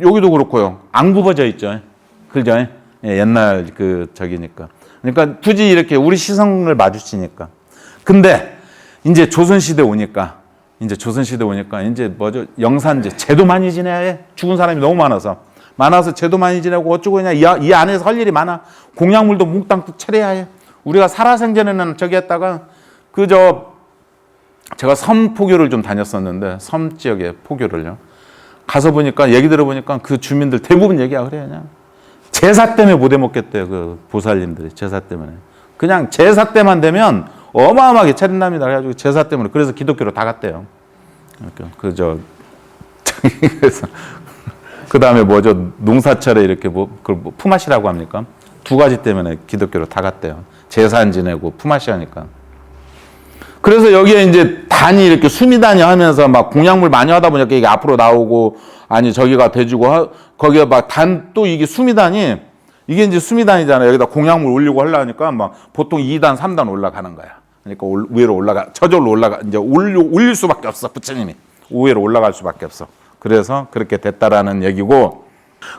[SPEAKER 1] 여기도 그렇고요. 안 굽어져 있죠. 그죠? 옛날 그 저기니까. 그러니까 굳이 이렇게 우리 시선을 마주치니까. 근데 이제 조선시대 오니까 이제 뭐죠? 영산제 제도 많이 지내야 해. 죽은 사람이 너무 많아서 제도 많이 지내고 어쩌고 그냥 이 안에서 할 일이 많아. 공약물도 몽땅 차려야 해. 우리가 살아생전에는 저기 했다가 제가 섬 포교를 좀 다녔었는데 섬 지역에 포교를요. 가서 보니까 얘기 들어보니까 그 주민들 대부분 얘기야 그래 그냥 제사 때문에 못 해먹겠대요. 그 보살님들이 제사 때문에 그냥 제사 때만 되면 어마어마하게 차린답니다. 그래가지고 제사 때문에 그래서 기독교로 다 갔대요. 그래서 그 다음에 뭐죠 농사철에 이렇게 그걸 품앗이라고 합니까? 두 가지 때문에 기독교로 다 갔대요. 제사 안 지내고 품앗이 하니까. 그래서 여기에 이제 단이 이렇게 수미단이 하면서 막 공약물 많이 하다 보니까 이게 앞으로 나오고 아니 저기가 돼지고 거기에 막 단 또 이게 수미단이 이게 이제 수미단이잖아요. 여기다 공약물 올리고 하려니까 막 보통 2단, 3단 올라가는 거야. 그러니까 위로 저절로 이제 올릴 수밖에 없어. 부처님이 위로 올라갈 수밖에 없어. 그래서 그렇게 됐다라는 얘기고.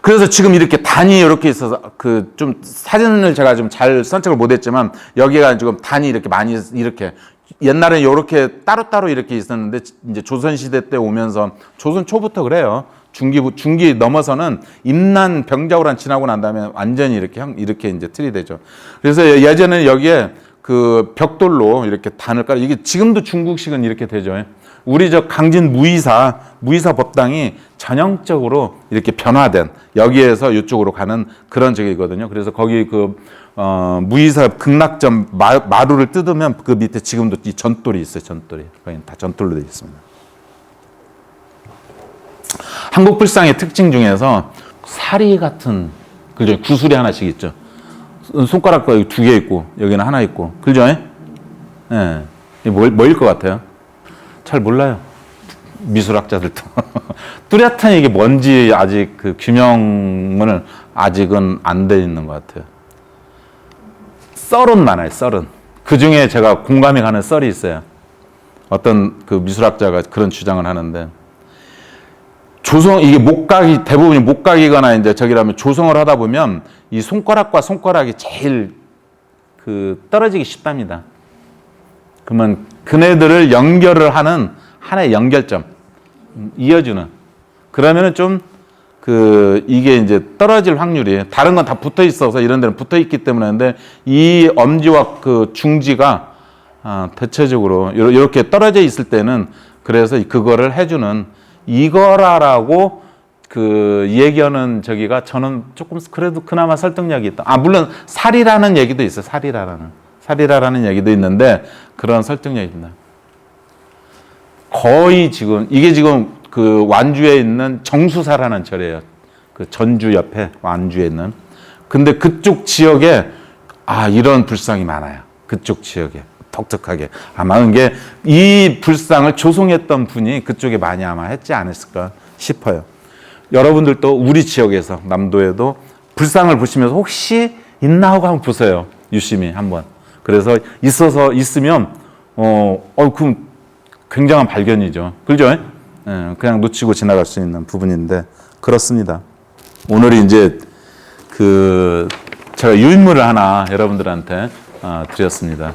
[SPEAKER 1] 그래서 지금 이렇게 단이 이렇게 있어서 그 좀 사진을 제가 좀 잘 선택을 못했지만 여기가 지금 단이 이렇게 많이 이렇게 옛날에 이렇게 따로따로 이렇게 있었는데 이제 조선시대 때 오면서 조선 초부터 그래요. 중기 넘어서는 임난 병자호란 지나고 난 다음에 완전히 이렇게 이제 틀이 되죠. 그래서 예전에 여기에 그 벽돌로 이렇게 단을 깔아 이게 지금도 중국식은 이렇게 되죠. 우리 저 강진 무의사 법당이 전형적으로 이렇게 변화된 여기에서 이쪽으로 가는 그런 적이거든요. 그래서 거기 그 무의사 극락전 마루를 뜯으면 그 밑에 지금도 이 전돌이 있어요. 전돌이 거기 다 전돌로 되어 있습니다. 한국 불상의 특징 중에서 사리 같은 그죠? 구슬이 하나씩 있죠. 손가락과 여기 2개 있고 여기는 하나 있고 그죠? 예. 뭐일 것 같아요? 잘 몰라요. 미술학자들도. 뚜렷한 이게 뭔지 아직 그 규명은 아직은 안 돼 있는 것 같아요. 썰은 많아요. 썰은. 그 중에 제가 공감이 가는 썰이 있어요. 어떤 그 미술학자가 그런 주장을 하는데 이게 대부분이 목각이거나 이제 저기라면 조성을 하다 보면 이 손가락과 손가락이 제일 그 떨어지기 쉽답니다. 그러면 그네들을 연결을 하는 하나의 연결점, 이어주는. 그러면은 좀 이게 이제 떨어질 확률이 다른 건 다 붙어 있어서 이런 데는 붙어 있기 때문에 근데 이 엄지와 그 중지가 대체적으로 이렇게 떨어져 있을 때는 그래서 그거를 해주는 이거라라고 그 얘기하는 저기가 저는 조금 그래도 그나마 설득력이 있다. 물론 살이라는 얘기도 있어요. 살이라는 얘기도 있는데 그런 설득력이 있나. 거의 이게 지금 그 완주에 있는 정수사라는 절이에요. 그 전주 옆에 완주에 있는. 근데 그쪽 지역에 이런 불상이 많아요. 그쪽 지역에 독특하게 아마 이게 이 불상을 조성했던 분이 그쪽에 많이 아마 했지 않았을까 싶어요. 여러분들도 우리 지역에서 남도에도 불상을 보시면서 혹시 있나 하고 한번 보세요. 유심히 한번. 그래서 있으면 그럼 굉장한 발견이죠. 그죠? 그냥 놓치고 지나갈 수 있는 부분인데 그렇습니다. 오늘 이제 제가 유인물을 하나 여러분들한테 드렸습니다.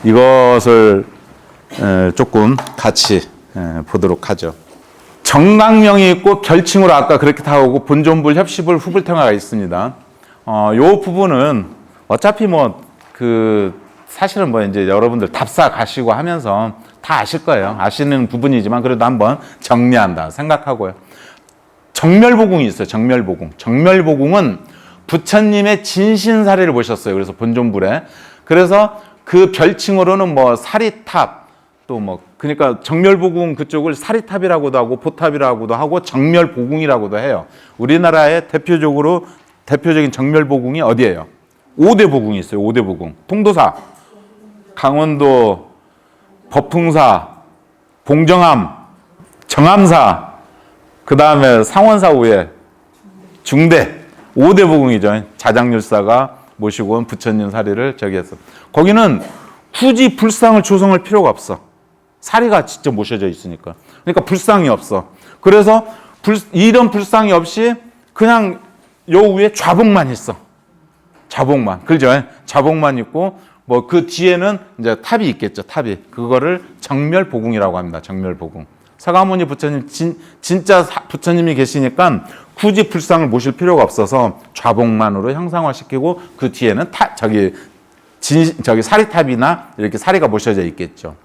[SPEAKER 1] 이것을 조금 같이 보도록 하죠. 정강명이 있고 별칭으로 아까 그렇게 나오고 본존불, 협시불, 후불탱화가 있습니다. 요 부분은 어차피 사실은 이제 여러분들 답사 가시고 하면서 다 아실 거예요. 아시는 부분이지만 그래도 한번 정리한다 생각하고요. 정멸보궁이 있어요. 정멸보궁. 정멸보궁은 부처님의 진신사리를 보셨어요. 그래서 본존불에. 그래서 그 별칭으로는 사리탑, 그러니까 정멸보궁 그쪽을 사리탑이라고도 하고 보탑이라고도 하고 정멸보궁이라고도 해요. 우리나라의 대표적인 정멸보궁이 어디예요? 5대 보궁이 있어요. 5대 보궁. 통도사, 강원도, 법흥사, 봉정암, 정암사, 그 다음에 상원사 후에 중대 5대 보궁이죠. 자장률사가 모시고 온 부처님 사리를 저기 했어. 거기는 굳이 불상을 조성할 필요가 없어. 사리가 직접 모셔져 있으니까. 그러니까 불상이 없어. 그래서 이런 불상이 없이 그냥 요 위에 좌복만 있어. 좌복만. 그죠? 좌복만 있고 그 뒤에는 이제 탑이 있겠죠. 탑이. 그거를 정멸보궁이라고 합니다. 정멸보궁. 서가모니 부처님 진짜 부처님이 계시니까 굳이 불상을 모실 필요가 없어서 좌복만으로 형상화시키고 그 뒤에는 저기 사리탑이나 이렇게 사리가 모셔져 있겠죠.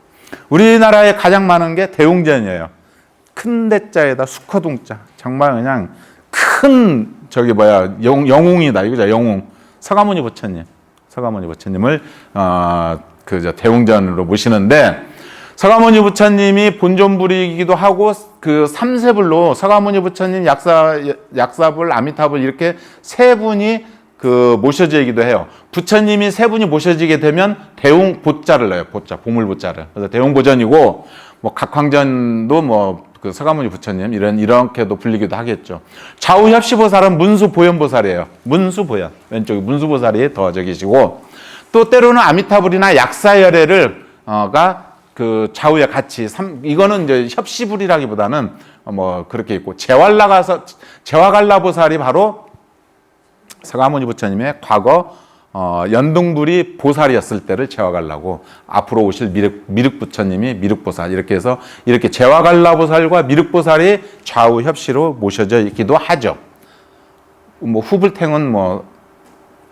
[SPEAKER 1] 우리나라에 가장 많은 게 대웅전이에요. 큰 대자에다 수커둥자. 정말 그냥 큰 영웅이다. 이거죠. 영웅. 서가모니 부처님을 대웅전으로 모시는데 서가모니 부처님이 본존불이기도 하고 그 삼세불로 서가모니 부처님, 약사불, 아미타불 이렇게 세 분이 모셔지기도 해요. 부처님이 세 분이 모셔지게 되면 대웅보자를 넣어요. 보물보자를. 그래서 대웅보전이고 각황전도 서가모니 부처님 이렇게도 불리기도 하겠죠. 좌우 협시보살은 문수보현보살이에요. 문수보현. 왼쪽에 문수보살이 더해져 계시고 또 때로는 아미타불이나 약사열애를 좌우에 같이 이거는 이제 협시불이라기보다는 그렇게 있고 제화갈라보살이 바로 서가모니 부처님의 과거 연등불이 보살이었을 때를 제화갈라고 앞으로 오실 미륵부처님이 미륵보살 이렇게 해서 이렇게 제화갈라보살과 미륵보살이 좌우 협시로 모셔져 있기도 하죠. 후불탱은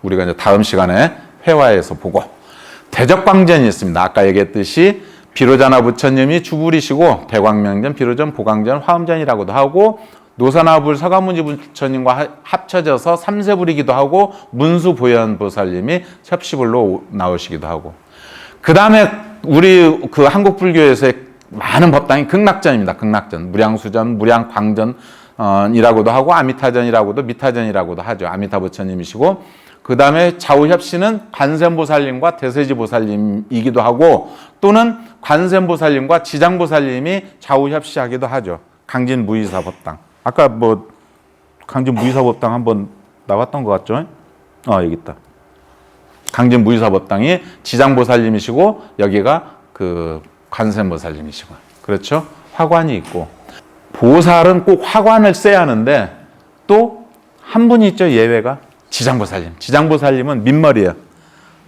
[SPEAKER 1] 우리가 이제 다음 시간에 회화에서 보고 대적광전이 있습니다. 아까 얘기했듯이 비로자나 부처님이 주불이시고 대광명전, 비로전, 보광전, 화엄전이라고도 하고 노사나불 서가모니 부처님과 합쳐져서 삼세불이기도 하고 문수보현보살님이 협시불로 나오시기도 하고 그 다음에 우리 한국 불교에서의 많은 법당이 극락전입니다. 극락전, 무량수전, 무량광전이라고도 하고 아미타전이라고도 미타전이라고도 하죠. 아미타 부처님이시고 그 다음에 좌우협시는 관세음보살님과 대세지보살님이기도 하고 또는 관세음보살님과 지장보살님이 좌우협시하기도 하죠. 강진무의사 법당. 아까 강진무의사 법당 한번 나왔던 것 같죠? 여기 있다. 강진무의사 법당이 지장보살님이시고 여기가 관세음보살님이시고 그렇죠? 화관이 있고 보살은 꼭 화관을 써야 하는데 또 한 분이 있죠. 예외가. 지장보살님. 지장보살님은 민머리예요.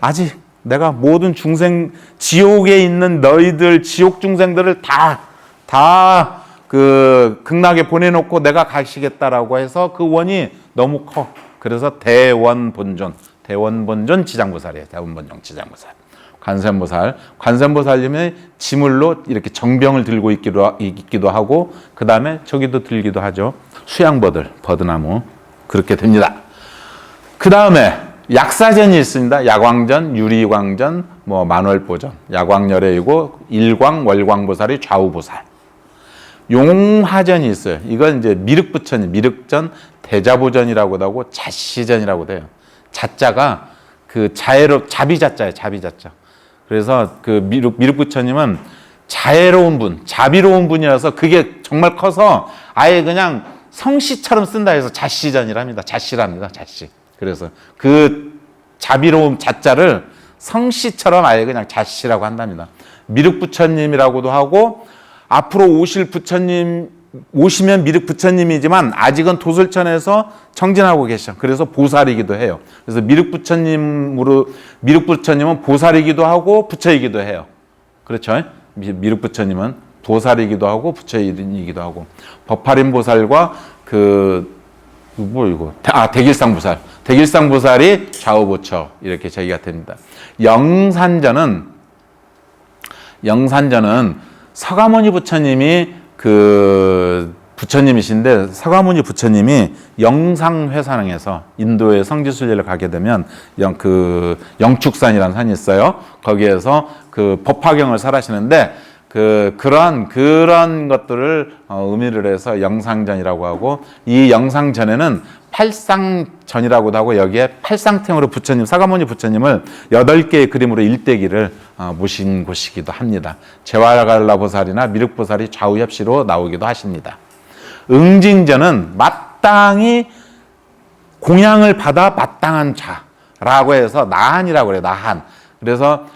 [SPEAKER 1] 아직 내가 모든 중생, 지옥에 있는 너희들, 지옥 중생들을 다 극락에 보내놓고 내가 가시겠다라고 해서 그 원이 너무 커. 그래서 대원본존 지장보살이에요. 대원본존 지장보살. 관세음보살님의 지물로 이렇게 정병을 들고 있기도 하고 그 다음에 저기도 들기도 하죠. 수양버들, 버드나무. 그렇게 됩니다. 그 다음에 약사전이 있습니다. 야광전, 유리광전, 만월보전, 야광열애이고 일광, 월광보살이 좌우보살. 용화전이 있어요. 이건 이제 미륵부처님, 미륵전, 대자보전이라고도 하고 자시전이라고도 해요. 자자가 자비자자예요. 자비자자. 그래서 미륵부처님은 자애로운 분, 자비로운 분이어서 그게 정말 커서 아예 그냥 성씨처럼 쓴다 해서 자시전이랍니다. 자시랍니다. 자시. 그래서 그 자비로움 자자를 성씨처럼 아예 그냥 자시라고 한답니다. 미륵부처님이라고도 하고 앞으로 오실 부처님 오시면 미륵부처님이지만 아직은 도솔천에서 정진하고 계셔. 그래서 보살이기도 해요. 그래서 미륵부처님은 보살이기도 하고 부처이기도 해요. 그렇죠? 미륵부처님은 도살이기도 하고 부처인이기도 하고 법화림 보살과 대길상보살이 좌우보처 이렇게 제기가 됩니다. 영산전은 서가모니 부처님이 부처님이신데 서가모니 부처님이 영상회상에서 인도의 성지순례를 가게 되면 영축산이라는 산이 있어요. 거기에서 법화경을 설하시는데 그런 것들을 의미를 해서 영상전이라고 하고, 이 영상전에는 팔상전이라고도 하고, 여기에 팔상템으로 서가모니 부처님을 8개의 그림으로 일대기를 모신 곳이기도 합니다. 제와갈라 보살이나 미륵보살이 좌우협시로 나오기도 하십니다. 응징전은 마땅히 공양을 받아 마땅한 자라고 해서 나한이라고 그래요. 나한. 그래서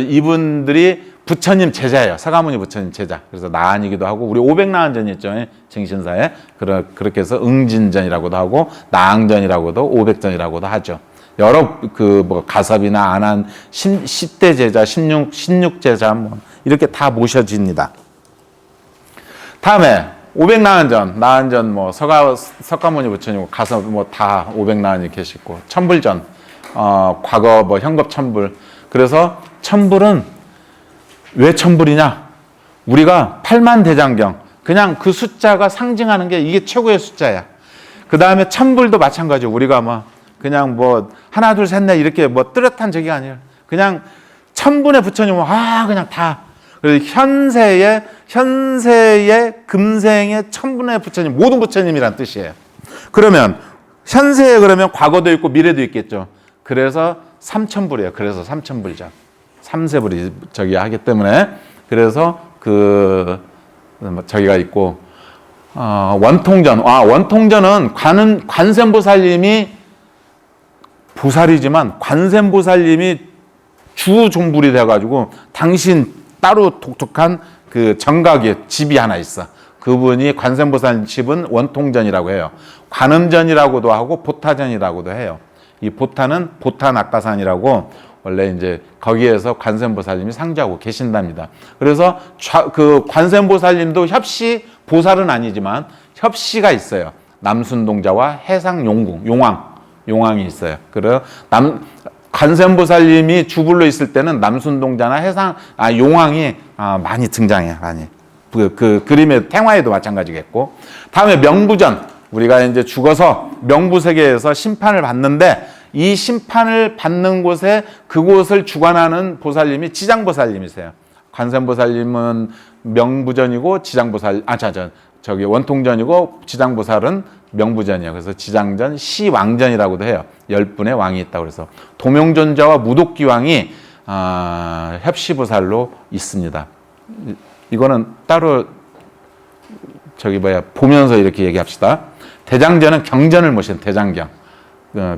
[SPEAKER 1] 이분들이 부처님 제자예요. 서가모니 부처님 제자. 그래서 나한이기도 하고, 우리 500나한전이 있죠. 정신사에. 그렇게 해서 응진전이라고도 하고, 나항전이라고도, 500전이라고도 하죠. 여러 가섭이나 안한 10대 제자, 16제자 이렇게 다 모셔집니다. 다음에 500나한전, 서가모니 부처님, 가섭 다 500나한이 계시고, 천불전, 과거 현겁 천불. 그래서 천불은 왜 천불이냐? 우리가 8만 대장경, 그냥 그 숫자가 상징하는 게 이게 최고의 숫자야. 그 다음에 천불도 마찬가지고, 우리가 그냥 하나, 둘, 셋, 넷 이렇게 뚜렷한 적이 아니라, 그냥 천분의 부처님은 그냥 다. 그래서 현세의 금생의 천분의 부처님, 모든 부처님이란 뜻이에요. 그러면 현세에 과거도 있고 미래도 있겠죠. 그래서 삼천불이에요. 그래서 삼천불이죠. 삼세불이 하기 때문에. 그래서 저기가 있고, 원통전은 관세음보살님이 보살이지만 관세음보살님이 주종불이 돼가지고 당신 따로 독특한 정각의 집이 하나 있어. 그분이 관세음보살 집은 원통전이라고 해요. 관음전이라고도 하고 보타전이라고도 해요. 이 보타는 보타낙가산이라고, 원래 이제 거기에서 관세음보살님이 상주하고 계신답니다. 그래서 관세음보살님도 협시 보살은 아니지만 협시가 있어요. 남순동자와 해상용궁, 용왕이 있어요. 그래서 관세음보살님이 주불로 있을 때는 남순동자나 용왕이 많이 등장해요. 많이. 그림의 탱화에도 마찬가지겠고. 다음에 명부전. 우리가 이제 죽어서 명부세계에서 심판을 받는데, 이 심판을 받는 곳에 그곳을 주관하는 보살님이 지장보살님이세요. 관세음보살님은 명부전이고 원통전이고 지장보살은 명부전이에요. 그래서 지장전, 시왕전이라고도 해요. 10분의 왕이 있다고. 그래서 도명존자와 무독기왕이 협시보살로 있습니다. 이거는 따로 보면서 이렇게 얘기합시다. 대장전은 경전을 모신 대장경.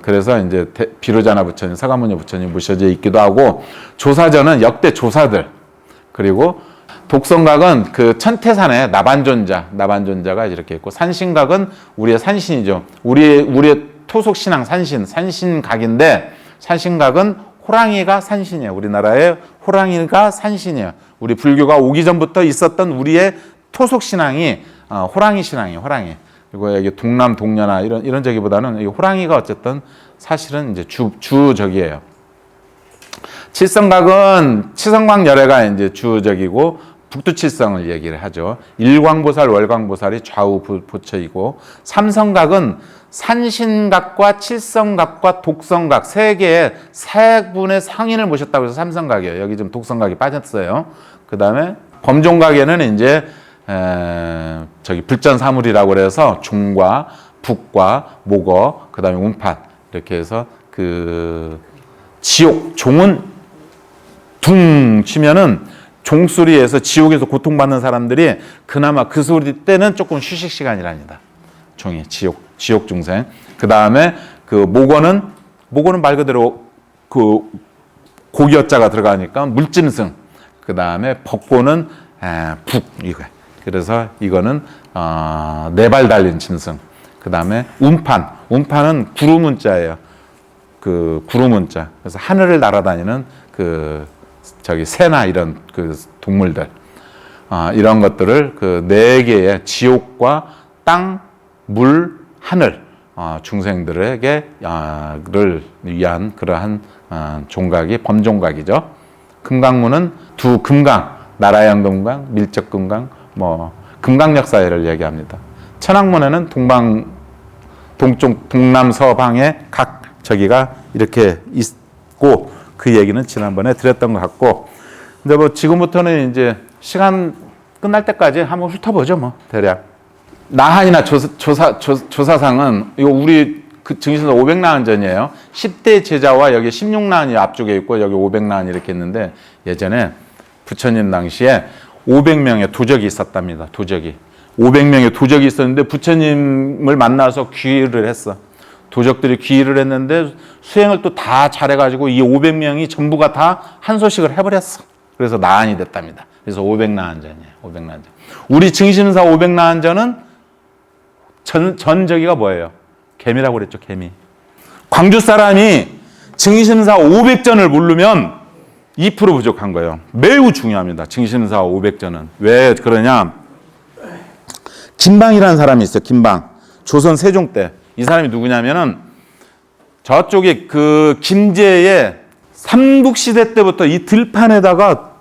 [SPEAKER 1] 그래서 이제 비로자나 부처님, 서가모니 부처님 모셔져 있기도 하고, 조사전은 역대 조사들, 그리고 독성각은 천태산의 나반존자가 이렇게 있고, 산신각은 우리의 산신이죠. 우리의 토속신앙 산신각인데, 산신각은 호랑이가 산신이에요. 우리나라에 호랑이가 산신이에요. 우리 불교가 오기 전부터 있었던 우리의 토속신앙이 호랑이 신앙이에요. 호랑이. 그리고 여기 동남 동녀나 이런 저기보다는 호랑이가 어쨌든 사실은 이제 주적이에요. 칠성각은 치성광 열애가 이제 주적이고, 북두칠성을 얘기를 하죠. 일광보살, 월광보살이 좌우 보처이고, 삼성각은 산신각과 칠성각과 독성각 세 분의 상인을 모셨다고 해서 삼성각이에요. 여기 좀 독성각이 빠졌어요. 그 다음에 범종각에는 이제 불전사물이라고 그래서 종과 북과 목어, 그 다음에 운판, 이렇게 해서 지옥, 종은 둥 치면은 종소리에서 지옥에서 고통받는 사람들이 그나마 그 소리 때는 조금 휴식 시간이랍니다. 종이 지옥 중생. 그 다음에 목어는 말 그대로 고기어자가 들어가니까 물짐승. 그 다음에 벚고는 북 이거. 그래서 이거는 4발 달린 짐승. 그 다음에 운판은 구루문자예요. 구루문자. 그래서 하늘을 날아다니는 새나 이런 동물들. 이런 것들을 그 네 개의 지옥과 땅, 물, 하늘 중생들에게 를 위한 그러한 종각이 범종각이죠. 금강문은 두 금강, 나라양금강, 밀적금강, 금강력 사회를 얘기합니다. 천왕문에는 동남서방에 각 저기가 이렇게 있고 그 얘기는 지난번에 드렸던 것 같고, 근데 지금부터는 이제 시간 끝날 때까지 한번 훑어보죠, 대략. 나한이나 조사상은 이거 우리 그 증신서 500나흔전이에요. 10대 제자와 여기 16나흔이 앞쪽에 있고 여기 500나흔 이렇게 있는데, 예전에 부처님 당시에 500명의 도적이 있었답니다. 도적이 500명의 도적이 있었는데 부처님을 만나서 귀의를 했어. 도적들이 귀의를 했는데 수행을 또 다 잘해가지고 이 500명이 전부가 다 한소식을 해버렸어. 그래서 나흔이 됐답니다. 그래서 500나흔전이에요. 500나흔전. 우리 증심사 500나흔전은 전저기가 뭐예요? 개미라고 그랬죠. 개미. 광주 사람이 증심사 500전을 모르면 2% 부족한 거예요. 매우 중요합니다. 증심사 500전은. 왜 그러냐? 김방이라는 사람이 있어요. 김방. 조선 세종 때. 이 사람이 누구냐면은 저쪽에 그 김제의 삼국시대 때부터 이 들판에다가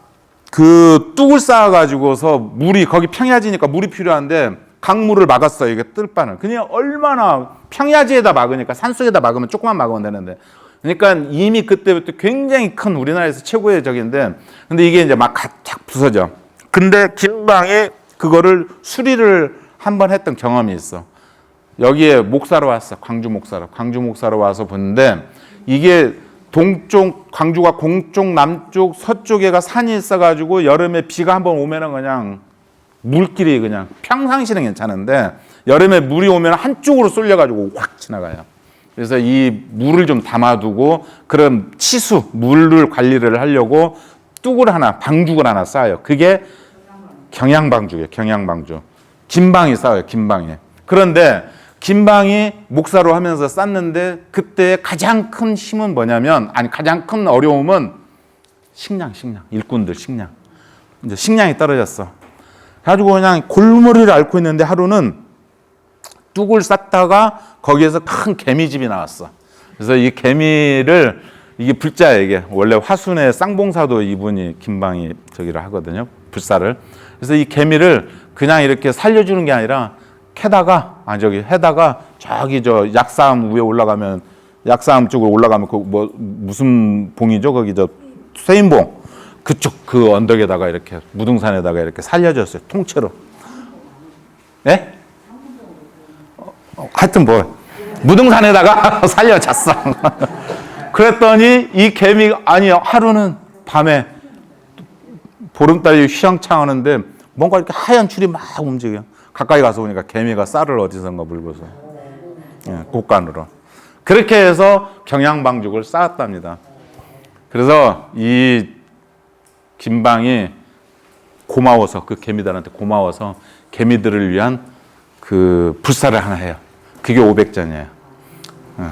[SPEAKER 1] 그 뚝을 쌓아가지고서 물이 거기 평야지니까 물이 필요한데 강물을 막았어요. 이게 뜰판을. 그냥 얼마나 평야지에다 막으니까 산속에다 막으면 조금만 막으면 되는데. 그러니까 이미 그때부터 굉장히 큰 우리나라에서 최고의 적인데, 근데 이게 이제 막 착 부서져. 근데 김방이 그거를 수리를 한번 했던 경험이 있어. 여기에 목사로 왔어. 광주 목사로. 광주 목사로 와서 보는데 이게 동쪽, 광주가 동쪽, 남쪽, 서쪽에가 산이 있어가지고 여름에 비가 한번 오면은 그냥 물길이 그냥 평상시는 괜찮은데 여름에 물이 오면 한쪽으로 쏠려가지고 확 지나가요. 그래서 이 물을 좀 담아두고 그런 치수, 물을 관리를 하려고 뚝을 하나, 방죽을 하나 쌓아요. 그게 경양방죽이에요. 경양방죽. 김방이 쌓아요. 김방이. 그런데 김방이 목사로 하면서 쌓는데 그때 가장 큰 힘은 뭐냐면, 가장 큰 어려움은 식량. 일꾼들 식량. 이제 식량이 떨어졌어. 가지고 그냥 골머리를 앓고 있는데 하루는 뚝을 쌓다가 거기에서 큰 개미집이 나왔어. 그래서 이 개미를, 이게 불자야, 이게. 원래 화순의 쌍봉사도 이분이 김방이 저기를 하거든요. 불사를. 그래서 이 개미를 그냥 이렇게 살려주는 게 아니라 해다가 저기 저 약사암 위에 올라가면, 약사암 쪽으로 올라가면 그 무슨 봉이죠? 거기 저 쇠인봉. 그쪽 그 언덕에다가 이렇게 무등산에다가 이렇게 살려줬어요. 통째로. 예? 하여튼 무등산에다가 살려줬어. 그랬더니 이 개미가, 하루는 밤에 보름달이 휘황창하는데 뭔가 이렇게 하얀 줄이 막 움직여요. 가까이 가서 보니까 개미가 쌀을 어디선가 물고서 곡간으로. 그렇게 해서 경양방죽을 쌓았답니다. 그래서 이 김방이 고마워서, 그 개미들한테 고마워서 개미들을 위한 그 불사를 하나 해요. 그게 500전이에요.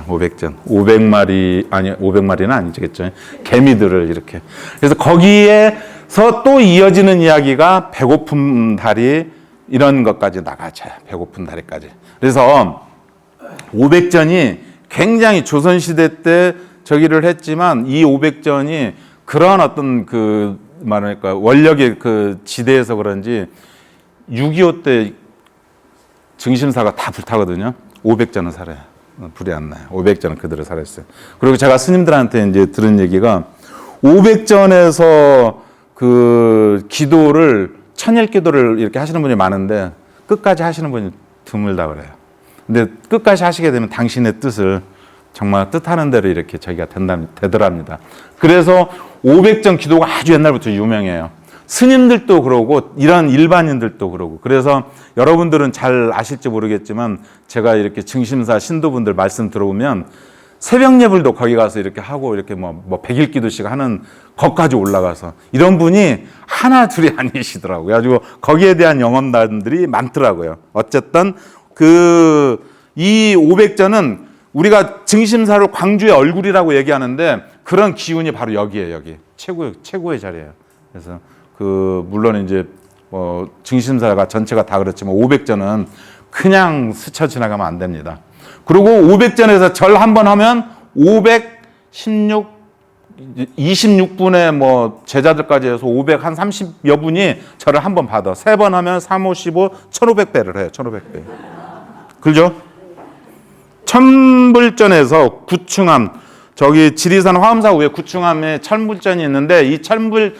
[SPEAKER 1] 500전. 500마리는 아니겠죠. 개미들을 이렇게. 그래서 거기에서 또 이어지는 이야기가 배고픈 다리, 이런 것까지 나가죠. 배고픈 다리까지. 그래서 500전이 굉장히 조선시대 때 저기를 했지만 이 500전이 그런 어떤 말하니까 원력의 그 지대에서 그런지 6.25 때 증심사가 다 불타거든요. 500전은 살아요. 불이 안 나요. 500전은 그대로 살았어요. 그리고 제가 스님들한테 이제 들은 얘기가 500전에서 그 기도를, 천일 기도를 이렇게 하시는 분이 많은데 끝까지 하시는 분이 드물다 그래요. 근데 끝까지 하시게 되면 당신의 뜻을 정말 뜻하는 대로 이렇게 저기가 되더랍니다. 그래서 500전 기도가 아주 옛날부터 유명해요. 스님들도 그러고 이런 일반인들도 그러고. 그래서 여러분들은 잘 아실지 모르겠지만 제가 이렇게 증심사 신도분들 말씀 들어보면 새벽 예불도 거기 가서 이렇게 하고 이렇게 뭐 100일 기도씩 하는 것까지 올라가서 이런 분이 하나 둘이 아니시더라고요. 그래가지고 거기에 대한 영험담들이 많더라고요. 어쨌든 이 500전은 우리가 증심사를 광주의 얼굴이라고 얘기하는데 그런 기운이 바로 여기에요. 여기 최고의 자리예요. 그래서 물론 이제 증심사가 전체가 다 그렇지만 500전은 그냥 스쳐 지나가면 안 됩니다. 그리고 500전에서 절 한 번 하면 26분의 제자들까지 해서 500한 30여 분이 절을 한 번 받아. 3번 하면 3, 5, 15, 1500배를 해요. 1500배. 그죠? 천불전에서 구충암, 저기 지리산 화엄사 후에 구충암에 천불전이 있는데 이 천분의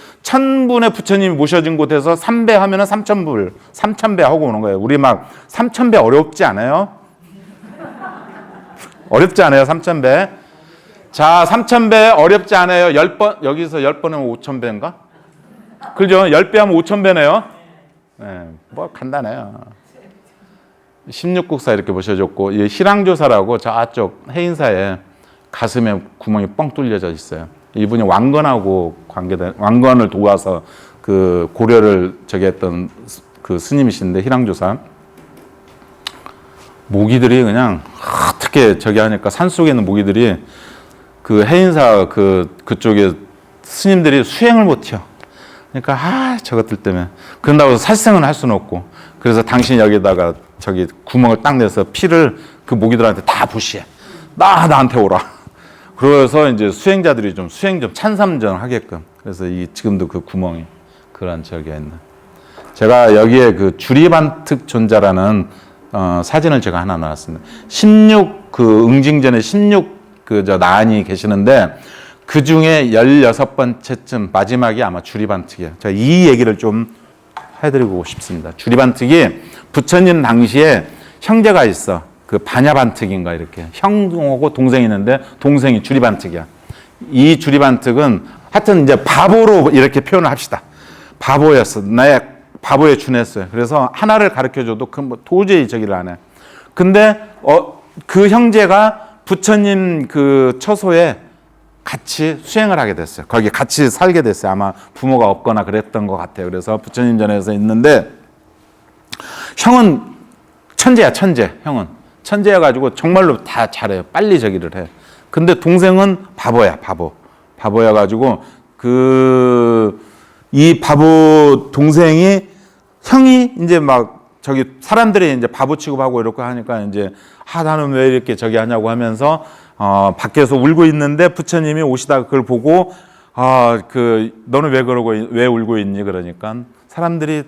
[SPEAKER 1] 부처님이 모셔진 곳에서 3배 하면은 3,000불, 3,000배 하고 오는 거예요. 우리 막 3,000배 어렵지 않아요? 어렵지 않아요, 3,000배. 자, 3,000배 어렵지 않아요. 10번, 여기서 10번 하면 5,000배인가? 그죠? 10배 하면 5,000배네요. 네, 간단해요. 16국사 이렇게 모셔졌고, 이 실황조사라고 저쪽 해인사에 가슴에 구멍이 뻥 뚫려져 있어요. 이분이 왕건하고 왕건을 도와서 그 고려를 했던 그 스님이신데, 실황조사. 모기들이 그냥 어떻게 하니까 산속에 있는 모기들이 그 해인사 그쪽에 스님들이 수행을 못 해요. 그러니까 저것들 때문에 그런다고 해서 살생은 할 수는 없고, 그래서 당신이 여기다가 구멍을 딱 내서 피를 그 모기들한테 다 부시해. 나한테 오라. 그래서 이제 수행자들이 수행 찬삼전 하게끔. 그래서 지금도 그 구멍이 그런 저기가 있는. 제가 여기에 그 주리반특 존자라는 사진을 제가 하나 놨습니다. 16 응징전에 16 나한이 계시는데 그 중에 16번째쯤 마지막이 아마 주리반특이에요. 제가 이 얘기를 좀 해드리고 싶습니다. 주리반특이 부처님 당시에 형제가 있어. 그 반야반특인가 이렇게 형하고 동생이 있는데 동생이 주리반특이야. 이 주리반특은 하여튼 이제 바보로 이렇게 표현을 합시다. 바보였어. 나의 바보에 준했어요. 그래서 하나를 가르쳐줘도 도저히 저기를 안 해. 근데 그 형제가 부처님 그 처소에 같이 수행을 하게 됐어요. 거기 같이 살게 됐어요. 아마 부모가 없거나 그랬던 것 같아요. 그래서 부처님 전에서 있는데 형은 천재야, 천재. 형은 천재여가지고 정말로 다 잘해요. 빨리 저기를 해. 근데 동생은 바보야, 바보. 바보여가지고 이 바보 동생이 형이 이제 사람들이 이제 바보 취급하고 이렇게 하니까 이제 나는 왜 이렇게 하냐고 하면서 밖에서 울고 있는데 부처님이 오시다가 그걸 보고 너는 왜 울고 있니? 그러니까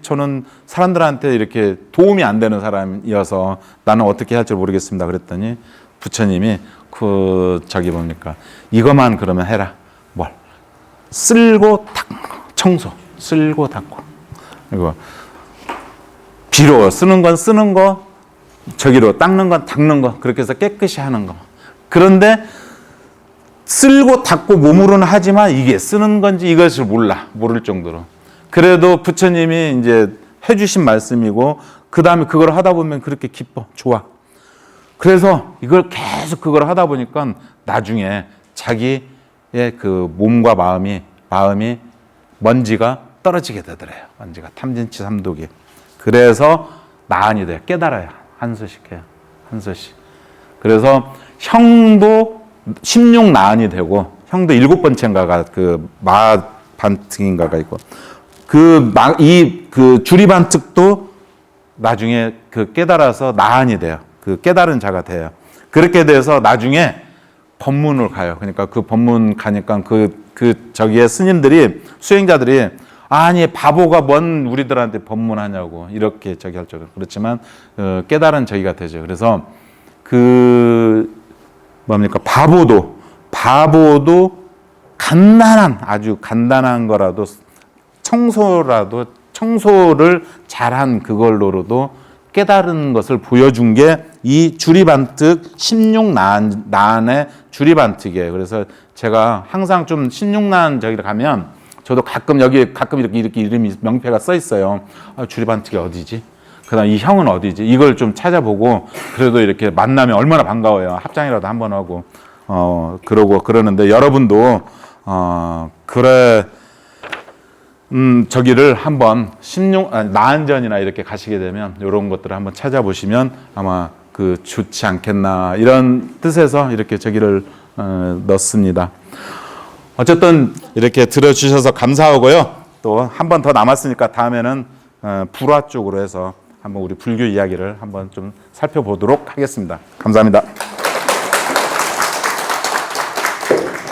[SPEAKER 1] 저는 사람들한테 이렇게 도움이 안 되는 사람이어서 나는 어떻게 할지 모르겠습니다. 그랬더니 부처님이 뭡니까? 이것만 그러면 해라. 뭘? 쓸고 닦고 청소. 쓸고 닦고. 이거 비로 쓰는 건 쓰는 거, 저기로 닦는 건 닦는 거. 그렇게 해서 깨끗이 하는 거. 그런데 쓸고 닦고 몸으로는 하지만 이게 쓰는 건지 이것을 모를 정도로. 그래도 부처님이 이제 해주신 말씀이고, 그 다음에 그걸 하다 보면 그렇게 기뻐, 좋아. 그래서 이걸 계속 그걸 하다 보니까 나중에 자기의 그 몸과 마음이 먼지가 떨어지게 되더래요. 먼지가 탐진치 삼독이. 그래서 나한이 돼요. 깨달아요. 한 수씩 해요. 한 수씩. 그래서 형도 16나한이 되고, 형도 7번째인가가 그 마반특인가가 있고, 그 주리반특도 나중에 깨달아서 나한이 돼요. 깨달은 자가 돼요. 그렇게 돼서 나중에 법문을 가요. 그러니까 그 법문 가니까 저기에 스님들이, 수행자들이, 아니, 바보가 뭔 우리들한테 법문하냐고, 이렇게 할 적은. 그렇지만, 깨달은 저기가 되죠. 그래서, 바보도 아주 간단한 거라도, 청소를 잘한 그걸로도 깨달은 것을 보여준 게 이 주리반특 16나한의 주리반특이에요. 그래서 제가 항상 좀 16나한 저기를 가면 저도 가끔 이렇게 이름이 명패가 써 있어요. 주리반특이 어디지? 그다음 이 형은 어디지? 이걸 좀 찾아보고 그래도 이렇게 만나면 얼마나 반가워요. 합장이라도 한번 하고 그러는데 여러분도 저기를 한번 나한전이나 이렇게 가시게 되면 이런 것들을 한번 찾아보시면 아마 좋지 않겠나, 이런 뜻에서 이렇게 저기를 넣습니다. 어쨌든 이렇게 들어주셔서 감사하고요. 또 한 번 더 남았으니까 다음에는 불화 쪽으로 해서 한번 우리 불교 이야기를 한번 좀 살펴보도록 하겠습니다. 감사합니다.